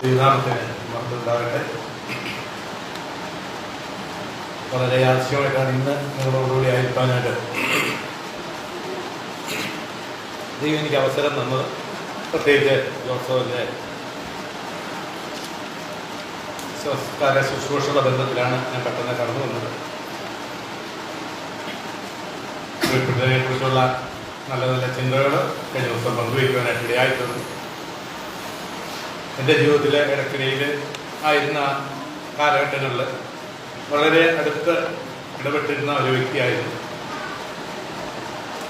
തിരുനാമത്തിന് മഹത്വമുണ്ടാകട്ടെ. വളരെ ആവശ്യമായിട്ടാണ് ഇന്ന് നിങ്ങളോടുകൂടി ആയിരിക്കാനായിട്ട് ദൈവം എനിക്ക് അവസരം തന്നത്. പ്രത്യേകിച്ച് ജോസഫിൻ്റെ സംസ്കാര ശുശ്രൂഷയുടെ ബന്ധത്തിലാണ് ഞാൻ പെട്ടെന്ന് കടന്നു വന്നത്. ഉൾപ്പെട്ടതിനെ കുറിച്ചുള്ള നല്ല നല്ല ചിന്തകൾ കഴിഞ്ഞ ദിവസം പങ്കുവയ്ക്കുവാനായിട്ട് ഇടയായിട്ടുണ്ട്. എൻ്റെ ജീവിതത്തിലെ ഇടയ്ക്കിടയിൽ ആയിരുന്ന കാലഘട്ടങ്ങളിൽ വളരെ അടുത്ത് ഇടപെട്ടിരുന്ന ഒരു വ്യക്തിയായിരുന്നു.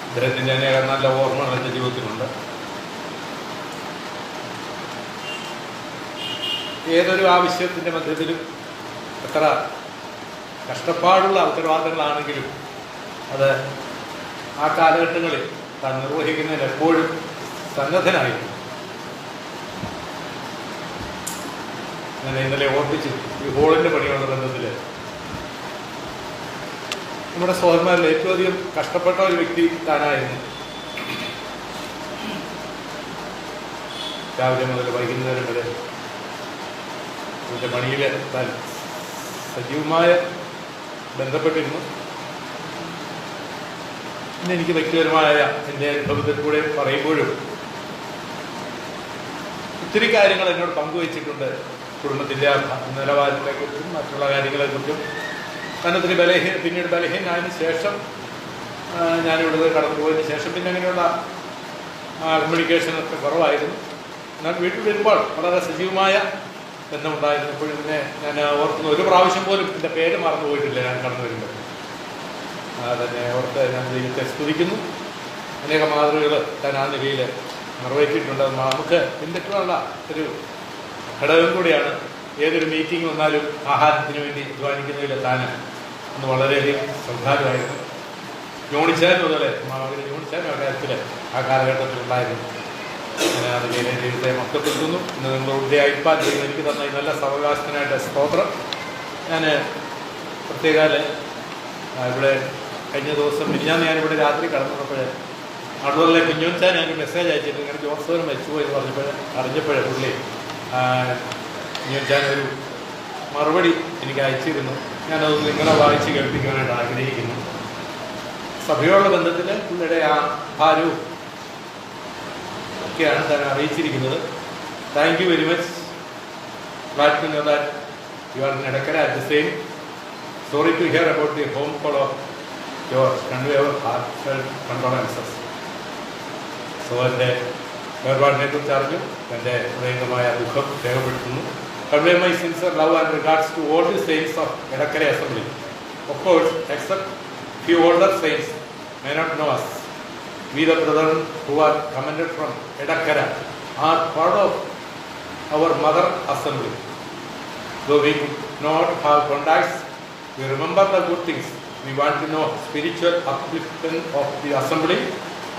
അദ്ദേഹത്തിൻ്റെ അനേകം നല്ല ഓർമ്മകൾ എൻ്റെ ജീവിതത്തിലുണ്ട്. ഏതൊരു ആവശ്യത്തിൻ്റെ മധ്യത്തിലും എത്ര കഷ്ടപ്പാടുള്ള ഉത്തരവാദിത്തങ്ങളാണെങ്കിലും അത് ആ കാലഘട്ടങ്ങളിൽ താൻ നിർവഹിക്കുന്നതിന് എപ്പോഴും സന്നദ്ധനായിരുന്നു. ഞാൻ ഇന്നലെ ഓർപ്പിച്ചു, ഈ ഹോളിൻ്റെ പണിയുള്ള ബന്ധത്തിൽ നമ്മുടെ സഹോദരന്മാരിൽ ഏറ്റവും അധികം കഷ്ടപ്പെട്ട ഒരു വ്യക്തി താനായിരുന്നു. രാവിലെ മുതൽ വൈകുന്നേരം വരെ ഇതിൻ്റെ പണിയിൽ താൻ സജീവമായ ബന്ധപ്പെട്ടിരുന്നു. പിന്നെ എനിക്ക് വ്യക്തിപരമായ എൻ്റെ അനുഭവത്തിൽ കൂടെ പറയുമ്പോഴും ഒത്തിരി കാര്യങ്ങൾ എന്നോട് പങ്കുവച്ചിട്ടുണ്ട്. കുടുംബത്തിൻ്റെ നിലവാരത്തെക്കുറിച്ചും മറ്റുള്ള കാര്യങ്ങളെക്കുറിച്ചും. കാരണം ഒത്തിരി പിന്നീട് ബലഹീനായതിനു ശേഷം ഞാനിവിടെ കടന്നു പോയതിന് ശേഷം പിന്നെ അങ്ങനെയുള്ള കമ്മ്യൂണിക്കേഷനൊക്കെ കുറവായിരുന്നു. എന്നാൽ വീട്ടിൽ വരുമ്പോൾ വളരെ സജീവമായ ബന്ധമുണ്ടായിരുന്നു. ഇപ്പോഴും പിന്നെ ഞാൻ ഓർക്കുന്ന ഒരു പ്രാവശ്യം പോലും എൻ്റെ പേര് മറന്നു പോയിട്ടില്ല. ഞാൻ കടന്നു വരുമ്പോൾ തന്നെ ഓർത്ത് ഞാൻ ദൈവത്തെ സ്തുതിക്കുന്നു. അനേക മാതൃകകൾ താൻ ആ നിലയിൽ നിറവേറ്റിയിട്ടുണ്ട്. നമുക്ക് പിന്തുടരാനുള്ള ഒരു ഘടകം കൂടിയാണ്. ഏതൊരു മീറ്റിംഗ് വന്നാലും ആഹാരത്തിന് വേണ്ടി അധ്വാനിക്കുന്നതിൽ താൻ അന്ന് വളരെയധികം ശ്രദ്ധാലുവായിരുന്നു. ജോണിച്ചാനും അതുപോലെ ജോണിച്ചാനും ആ കാര്യത്തിൽ ആ കാലഘട്ടത്തിലുണ്ടായിരുന്നു. ഞാൻ അതിലെ ദൈവത്തെ മഹത്വപ്പെടുത്തുന്നു. ഇന്ന് നിങ്ങളുടെ അയപ്പാൻ ദൈവം എനിക്ക് തന്ന ഈ നല്ല സാവകാശത്തിനായിട്ട് സ്തോത്രം. ഞാൻ പ്രത്യേകാൽ ഇവിടെ കഴിഞ്ഞ ദിവസം ഞാനിവിടെ രാത്രി കടന്നപ്പോൾ അടൂരിലെ കുഞ്ഞോച്ചാൻ ഞങ്ങൾക്ക് മെസ്സേജ് അയച്ചിട്ട് ഇങ്ങനെ ജോസഫിന് മരിച്ചുപോയി എന്ന് അറിഞ്ഞപ്പോഴേ പുള്ളി കുഞ്ഞോച്ചാൻ ഒരു മറുപടി എനിക്ക് അയച്ചിരുന്നു. ഞാനത് നിങ്ങളെ വായിച്ച് കേൾപ്പിക്കാനായിട്ട് ആഗ്രഹിക്കുന്നു. സഭയോടുള്ള ബന്ധത്തിൽ പുള്ളിയുടെ ആ ഭാരവും ഒക്കെയാണ് താൻ അറിയിച്ചിരിക്കുന്നത്. Thank you very much. glad to know that you are in Edakkara at the same. Sorry to hear about the home call of yours. Convey our heartfelt condolences. So എൻ്റെ വേർപാടിനെ കുറിച്ച് അറിഞ്ഞു. എൻ്റെ ഹൃദയംഗമായ ദുഃഖം രേഖപ്പെടുത്തുന്നു. Convey my sincere love and regards to all the saints of Edakkara Assembly. Of course, except few older saints may not know us. We the brethren who are commended from Edakkara are part of our mother assembly. Though we could not have contacts, we remember the good things. We want to know spiritual upliftment of the assembly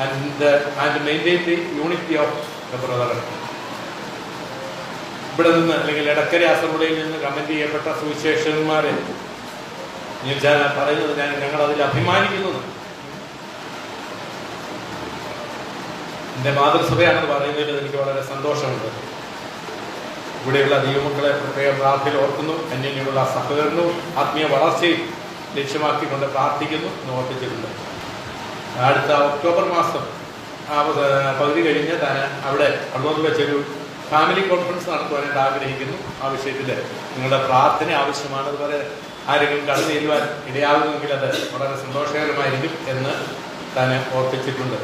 and maintain the unity of the brethren. ഇവിടെ നിന്ന് അല്ലെങ്കിൽ എടക്കര അസംബ്ലിയിൽ നിന്ന് comment ചെയ്യപ്പെട്ട സുവിശേഷന്മാരെ ഞാൻ പറയുന്നത് ഞങ്ങളതിൽ അഭിമാനിക്കുന്നു. എൻ്റെ മാതൃസഭയാണെന്ന് പറയുന്നതിൽ എനിക്ക് വളരെ സന്തോഷമുണ്ട്. ഇവിടെയുള്ള ദൈവമക്കളെ പ്രത്യേക പ്രാർത്ഥനയിൽ ഓർക്കുന്നു. അന്യോന്യമുള്ള സഹകരണവും ആത്മീയ വളർച്ചയും ലക്ഷ്യമാക്കിക്കൊണ്ട് പ്രാർത്ഥിക്കുന്നു എന്ന് ഓർപ്പിച്ചിട്ടുണ്ട്. അടുത്ത ഒക്ടോബർ മാസം പകുതി കഴിഞ്ഞ് താൻ അവിടെ അള്ളൂരിൽ വെച്ചൊരു ഫാമിലി കോൺഫറൻസ് നടത്തുവാനായിട്ട് ആഗ്രഹിക്കുന്നു. ആ വിഷയത്തിൽ നിങ്ങളുടെ പ്രാർത്ഥന ആവശ്യമാണ്. അതുപോലെ ആരെങ്കിലും കടന്നു ചെല്ലുവാൻ ഇടയാകുമെങ്കിൽ അത് വളരെ സന്തോഷകരമായിരിക്കും എന്ന് താൻ ഓർപ്പിച്ചിട്ടുണ്ട്.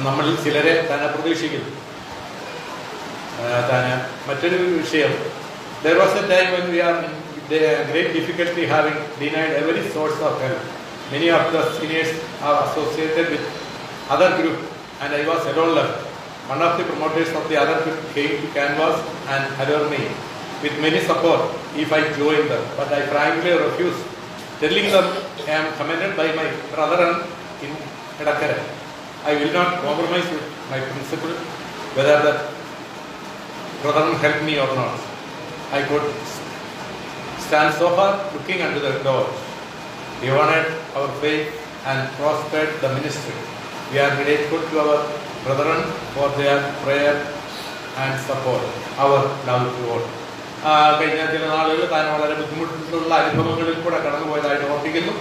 നമ്മളിൽ ചിലരെ തന്നെ പ്രതീക്ഷിക്കുന്നു. താൻ മറ്റൊരു വിഷയം, there was a time when we are in great difficulty having denied every source of help. Many of the seniors are associated with other group and I was alone left. One of the promoters of the other group came to canvass and allured me with many support if I joined them, but I frankly refused, telling them I am commended by my brethren in Edakkara. I will not compromise with my principle whether the brethren help me or not. I could stand so far looking unto the door. He honored our faith and prospered the ministry. We are grateful to our brethren for their prayer and support our love to all. കഴിഞ്ഞ ചില നാളുകൾ താൻ വളരെ ബുദ്ധിമുട്ടുള്ള അനുഭവങ്ങളിൽ കൂടെ കടന്നുപോയതായിട്ട് ഓർപ്പിക്കുന്നു.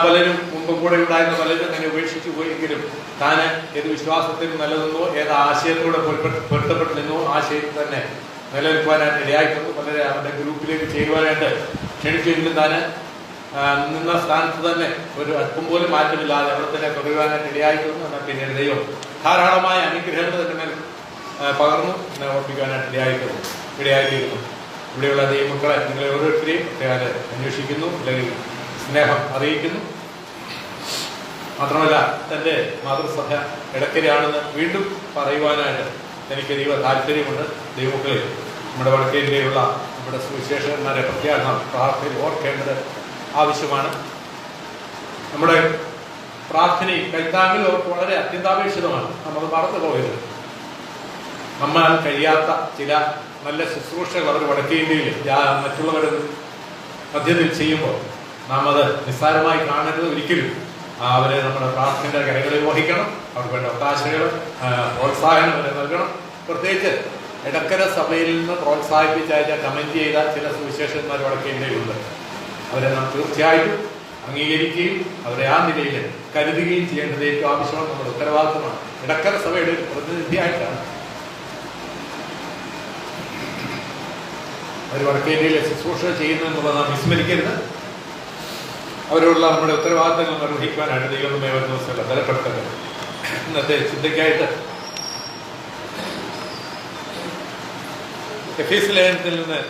പലരും മുമ്പും കൂടെ ഉണ്ടായിരുന്ന പലരും തന്നെ ഉപേക്ഷിച്ചു പോയെങ്കിലും താന് ഏത് വിശ്വാസത്തിൽ നിലനിന്നോ ഏത് ആശയത്തോടെ പൊരുത്തപ്പെട്ട് നിന്നോ ആശയത്തിൽ തന്നെ നിലനിൽക്കുവാനായിട്ട് ഇടയായിട്ടുണ്ട്. പലരെ അവരുടെ ഗ്രൂപ്പിലേക്ക് ചേരുവാനായിട്ട് ക്ഷണിച്ചെങ്കിലും താന് നിന്ന സ്ഥാനത്ത് തന്നെ ഒരു അല്പം പോലും മാറ്റമില്ലാതെ അവിടെ തന്നെ തുടരുവാനായിട്ട് ഇടയായിട്ടുണ്ട്. എന്നാൽ പിന്നീട് ദൈവം ധാരാളമായ അനുഗ്രഹങ്ങൾ തന്നെ മേൽ പകർന്നു എന്നെ ഓർപ്പിക്കാനായിട്ട് ഇടയായിത്തീരുന്നു. ഇവിടെയുള്ള ദൈവമക്കളെ നിങ്ങളെ ഓരോരുത്തരെയും പ്രത്യേകം അന്വേഷിക്കുന്നു, അല്ലെങ്കിൽ സ്നേഹം അറിയിക്കുന്നു. മാത്രമല്ല തൻ്റെ മാതൃസഭ ഇടക്കരയാണെന്ന് വീണ്ടും പറയുവാനായിട്ട് എനിക്ക് ദൈവ താല്പര്യമുണ്ട്. ദൈവമക്കളിൽ നമ്മുടെ വടക്കേന്ത്യയിലുള്ള നമ്മുടെ സുവിശേഷകന്മാരെ പ്രത്യേകം പ്രാർത്ഥനയിൽ ഓർക്കേണ്ടത് ആവശ്യമാണ്. നമ്മുടെ പ്രാർത്ഥനയും കൈത്താങ്ങിലും അവർക്ക് വളരെ അത്യന്താപേക്ഷിതമാണ്. നമ്മൾ മറന്നു പോയത് നമ്മൾ കഴിയാത്ത ചില നല്ല ശുശ്രൂഷകൾ അവർ വടക്കേന്ത്യയിൽ മറ്റുള്ളവരുടെ മധ്യത്തിൽ ചെയ്യുമ്പോൾ നാം അത് നിസ്സാരമായി കാണരുത്. ഒരിക്കലും അവരെ നമ്മുടെ പ്രാർത്ഥനയുടെ കരകളിൽ വഹിക്കണം. അവർക്ക് വേണ്ട ഒത്താശകൾ പ്രോത്സാഹനം അവരെ നൽകണം. പ്രത്യേകിച്ച് ഇടക്കര സഭയിൽ നിന്ന് പ്രോത്സാഹിപ്പിച്ചയച്ച കമന്റ് ചെയ്ത ചില സുവിശേഷന്മാർ വടക്കേന്ത്യയിലുണ്ട്. അവരെ നാം തീർച്ചയായിട്ടും അംഗീകരിക്കുകയും അവരെ ആ നിലയിൽ കരുതുകയും ചെയ്യേണ്ടത് ഏറ്റവും ആവശ്യമാണ്, നമ്മുടെ ഉത്തരവാദിത്തമാണ്. ഇടക്കര സഭയുടെ ഒരു പ്രതിനിധിയായിട്ടാണ് അവർ വടക്കേന്ത്യയിലെ ശുശ്രൂഷ ചെയ്യുന്നു എന്നുള്ളത് നാം വിസ്മരിക്കരുത്. അവരോടുള്ള നമ്മുടെ ഉത്തരവാദിത്തങ്ങൾ നിർവഹിക്കുവാനായിട്ട് ദൈവം നമ്മെ ഒരു ദിവസം ബലപ്പെടുത്തരുത്. ഇന്നത്തെ ചിന്തയ്ക്കായിട്ട് എഫേസ്യ ലേഖനത്തിൽ നിന്ന്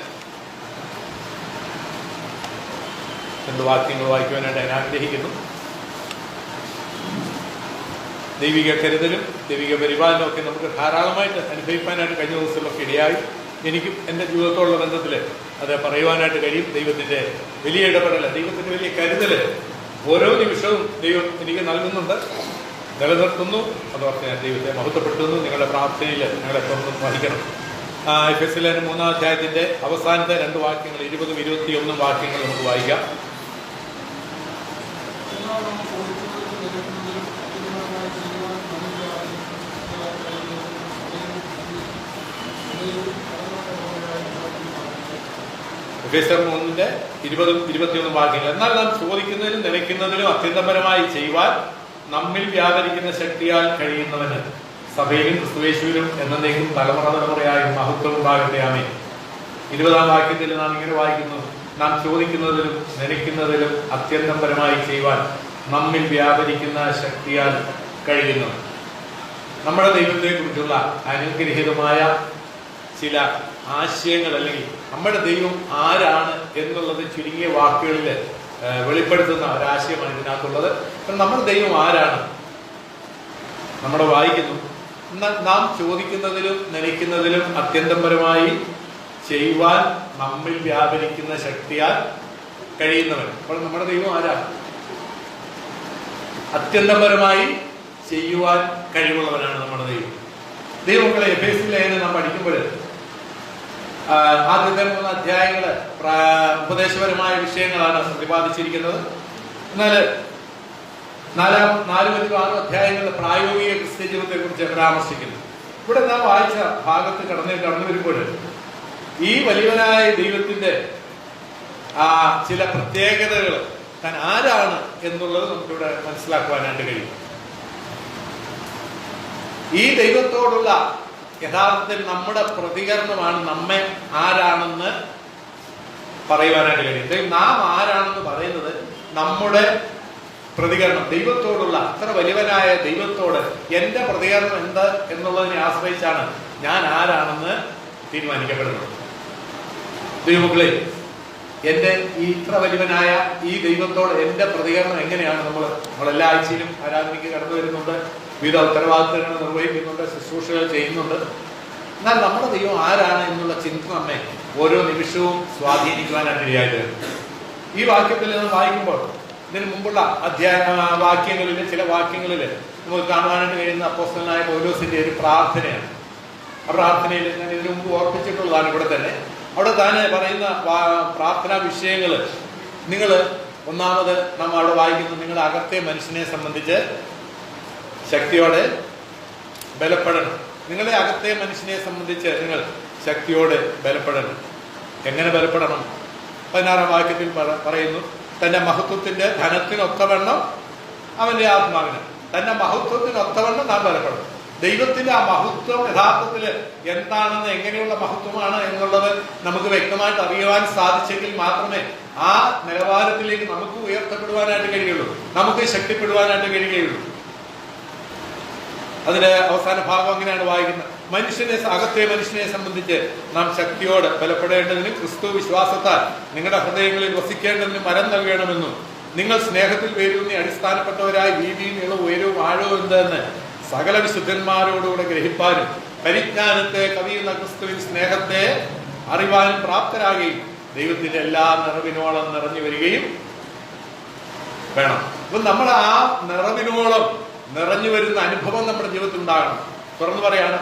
2 വാക്യങ്ങൾ വായിക്കുവാനായിട്ട് ഞാൻ ആഗ്രഹിക്കുന്നു. ദൈവിക കരുതലും ദൈവിക പരിപാലനവും ഒക്കെ നമുക്ക് ധാരാളമായിട്ട് അനുഭവിക്കാനായിട്ട് കഴിഞ്ഞ ദിവസങ്ങളിലൊക്കെ ഇടയായി. എനിക്കും എൻ്റെ ജീവിതത്തോടുള്ള ബന്ധത്തിൽ അത് പറയുവാനായിട്ട് കഴിയും. ദൈവത്തിൻ്റെ വലിയ ഇടപെടൽ, ദൈവത്തിൻ്റെ വലിയ കരുതൽ ഓരോ നിമിഷവും ദൈവം എനിക്ക് നൽകുന്നുണ്ട്, നിലനിർത്തുന്നു. അതോർത്ത് ഞാൻ ദൈവത്തെ മഹത്വപ്പെടുത്തുന്നു. നിങ്ങളുടെ പ്രാർത്ഥനയിൽ ഞങ്ങളെ തുറന്നും വഹിക്കണം. എഫേസ്യ ലേഖനം 3-ാം അധ്യായത്തിൻ്റെ അവസാനത്തെ 2 വാക്യങ്ങൾ 20-ഉം 21 വാക്യങ്ങൾ നമുക്ക് വായിക്കാം. എഫേസ്യർ 3-ന്റെ 20-ഉം 21 വാക്യങ്ങൾ. എന്നാൽ നാം ചോദിക്കുന്നതിലും നിലയ്ക്കുന്നതിലും അത്യന്തപരമായി ചെയ്യുവാൻ നമ്മിൽ വ്യാപരിക്കുന്ന ശക്തിയാൽ കഴിയുന്നവന് സഭയിലും ക്രിസ്തുയേശുവിലും എന്നേക്കും തലമുറയായി മഹത്വം ഉണ്ടാകട്ടെ. ആമേൻ. 20-ാം വാക്യത്തിൽ നാം ഇങ്ങനെ വായിക്കുന്നു: നാം ചോദിക്കുന്നതിലും നിലയ്ക്കുന്നതിലും അത്യന്തപരമായി ചെയ്യുവാൻ നമ്മിൽ വ്യാപരിക്കുന്ന ശക്തിയാൽ കഴിയുന്നു. നമ്മുടെ ദൈവത്തെ കുറിച്ചുള്ള അനുഗ്രഹീതമായ ചില ആശയങ്ങൾ, അല്ലെങ്കിൽ നമ്മുടെ ദൈവം ആരാണ് എന്നുള്ളത് ചുരുങ്ങിയ വാക്കുകളിൽ വെളിപ്പെടുത്തുന്ന ഒരാശയമാണ് ഇതിനകത്തുള്ളത്. നമ്മുടെ ദൈവം ആരാണ് നമ്മുടെ വായിക്കുന്നു: നാം ചോദിക്കുന്നതിലും നനയ്ക്കുന്നതിലും അത്യന്തപരമായി ചെയ്യുവാൻ നമ്മിൽ വ്യാപരിക്കുന്ന ശക്തിയാൽ കഴിയുന്നവൻ. അപ്പോൾ നമ്മുടെ ദൈവം ആരാണ്? അത്യന്തപരമായി ചെയ്യുവാൻ കഴിവുള്ളവനാണ് നമ്മുടെ ദൈവം. ദൈവമക്കളെ, എഫേസ്യ ലേഖനം നാം പഠിക്കുമ്പോൾ ആദ്യത്തെ 3 അധ്യായങ്ങൾ ഉപദേശപരമായ വിഷയങ്ങളാണ് പ്രതിപാദിച്ചിരിക്കുന്നത്. എന്നാൽ 4-6 അധ്യായങ്ങൾ പ്രായോഗിക ക്രിസ്ത്യ ജീവിതത്തെ കുറിച്ച് പരാമർശിക്കുന്നു. ഇവിടെ നാം വായിച്ച ഭാഗത്ത് കടന്നു വരുമ്പോൾ ഈ വലിയവനായ ദൈവത്തിന്റെ ചില പ്രത്യേകതകൾ, താൻ ആരാണ് എന്നുള്ളത് നമുക്കിവിടെ മനസ്സിലാക്കുവാനായിട്ട് കഴിയും. ഈ ദൈവത്തോടുള്ള യഥാർത്ഥത്തിൽ നമ്മുടെ പ്രതികരണമാണ് നമ്മെ ആരാണെന്ന് പറയുവാനായിട്ട് കഴിയും. നാം ആരാണെന്ന് പറയുന്നത് നമ്മുടെ പ്രതികരണം ദൈവത്തോടുള്ള, അത്ര വലിയവനായ ദൈവത്തോട് എൻ്റെ പ്രതികരണം എന്ത് എന്നുള്ളതിനെ ആശ്രയിച്ചാണ് ഞാൻ ആരാണെന്ന് തീരുമാനിക്കപ്പെടുന്നത്. ദൈവമക്കളെ, എൻ്റെ ഈ ഇത്ര വലിയവനായ ഈ ദൈവത്തോട് എൻ്റെ പ്രതികരണം എങ്ങനെയാണ്? നമ്മളെല്ലാ ആഴ്ചയിലും ആരാധനയ്ക്ക് കടന്നു വരുന്നുണ്ട്, വിവിധ ഉത്തരവാദിത്തങ്ങൾ നിർവഹിക്കുന്നുണ്ട്, ശുശ്രൂഷകൾ ചെയ്യുന്നുണ്ട്. എന്നാൽ നമ്മുടെ ദൈവം ആരാണ് എന്നുള്ള ചിന്ത നമ്മെ ഓരോ നിമിഷവും സ്വാധീനിക്കുവാനായിട്ട് ഇടയായിട്ട്. ഈ വാക്യത്തിൽ നിന്ന് വായിക്കുമ്പോൾ ഇതിന് മുമ്പുള്ള വാക്യങ്ങളിൽ, ചില വാക്യങ്ങളിൽ നമുക്ക് കാണുവാനായിട്ട് കഴിയുന്ന അപ്പോസ്തലനായ പൗലോസിന്റെ ഒരു പ്രാർത്ഥനയാണ്. ആ പ്രാർത്ഥനയിൽ ഞാൻ ഇതിനു മുമ്പ് ഓർപ്പിച്ചിട്ടുള്ളതാണ്. ഇവിടെ തന്നെ അവിടെ താൻ പറയുന്ന പ്രാർത്ഥനാ വിഷയങ്ങൾ, നിങ്ങൾ ഒന്നാമത് നമ്മൾ അവിടെ വായിക്കുന്നു, നിങ്ങളുടെ അകത്തെ മനുഷ്യനെ സംബന്ധിച്ച് ശക്തിയോടെ ബലപ്പെടണം. നിങ്ങളുടെ അകത്തെ മനുഷ്യനെ സംബന്ധിച്ച് നിങ്ങൾ ശക്തിയോടെ ബലപ്പെടണം. എങ്ങനെ ബലപ്പെടണം? 16-ാം വാക്യത്തിൽ പറയുന്നു, തന്റെ മഹത്വത്തിന്റെ ധനത്തിനൊത്തവണ്ണം അവന്റെ ആത്മാവിന്, തന്റെ മഹത്വത്തിനൊത്തവണ്ണം നാം ബലപ്പെടണം. ദൈവത്തിന്റെ ആ മഹത്വം യഥാർത്ഥത്തിൽ എന്താണെന്ന്, എങ്ങനെയുള്ള മഹത്വമാണ് എന്നുള്ളത് നമുക്ക് വ്യക്തമായിട്ട് അറിയുവാൻ സാധിച്ചെങ്കിൽ മാത്രമേ ആ നിലവാരത്തിലേക്ക് നമുക്ക് ഉയർത്തപ്പെടുവാനായിട്ട് കഴിയുള്ളൂ, നമുക്ക് ശക്തിപ്പെടുവാനായിട്ട് കഴിയുകയുള്ളൂ. അതിന്റെ അവസാന ഭാഗം അങ്ങനെയാണ് വായിക്കുന്നത്, അകത്തെ മനുഷ്യനെ സംബന്ധിച്ച് നാം ശക്തിയോടെ ബലപ്പെടേണ്ടതിന് ക്രിസ്തു വിശ്വാസത്താൽ നിങ്ങളുടെ ഹൃദയങ്ങളിൽ വസിക്കേണ്ടതിന് വരം നൽകണമെന്നും നിങ്ങൾ സ്നേഹത്തിൽ വേരൂന്നി അടിസ്ഥാനപ്പെട്ടവരായി വീതിയും നീളവും ഉയരവും ആഴവും എന്തെന്ന് സകല വിശുദ്ധന്മാരോടുകൂടെ ഗ്രഹിപ്പാനും പരിജ്ഞാനത്തെ കവിയുന്ന ക്രിസ്തുവിൻ സ്നേഹത്തെ അറിവാനും പ്രാപ്തരാകുകയും ദൈവത്തിന്റെ എല്ലാ നിറവിനോളം നിറഞ്ഞു വരികയും വേണം. അപ്പൊ നമ്മൾ ആ നിറവിനോളം നിറഞ്ഞു വരുന്ന അനുഭവം നമ്മുടെ ജീവിതത്തിൽ ഉണ്ടാകണം. തുറന്നു പറയാണ്,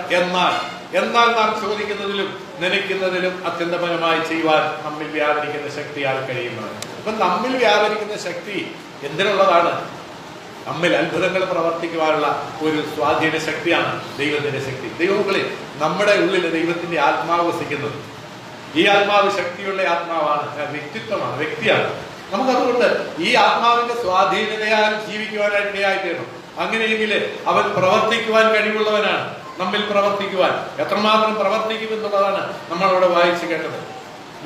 എന്നാൽ നാം ചോദിക്കുന്നതിലും നനയ്ക്കുന്നതിലും അത്യന്തപരമായി ചെയ്യുവാൻ നമ്മിൽ വ്യാപരിക്കുന്ന ശക്തിയാൽ കഴിയുന്നത്. അപ്പൊ നമ്മിൽ വ്യാപരിക്കുന്ന ശക്തി എന്തിനുള്ളതാണ്? നമ്മിൽ അത്ഭുതങ്ങൾ പ്രവർത്തിക്കുവാനുള്ള ഒരു സ്വാധീന ശക്തിയാണ് ദൈവത്തിന്റെ ശക്തി. ദൈവങ്ങളിൽ നമ്മുടെ ഉള്ളിൽ ദൈവത്തിന്റെ ആത്മാവ് വസിക്കുന്നത്. ഈ ആത്മാവ് ശക്തിയുള്ള ആത്മാവാണ്, വ്യക്തിത്വമാണ്, വ്യക്തിയാണ്. നമുക്കതുകൊണ്ട് ഈ ആത്മാവിന്റെ സ്വാധീനതയാൽ ജീവിക്കുവാനായിട്ട് ഇടയായിത്തീരണം. അങ്ങനെയെങ്കിൽ അവൻ പ്രവർത്തിക്കുവാൻ കഴിവുള്ളവനാണ്. നമ്മിൽ പ്രവർത്തിക്കുവാൻ എത്രമാത്രം പ്രവർത്തിക്കുമെന്നുള്ളതാണ് നമ്മളവിടെ വായിച്ചു കേട്ടത്.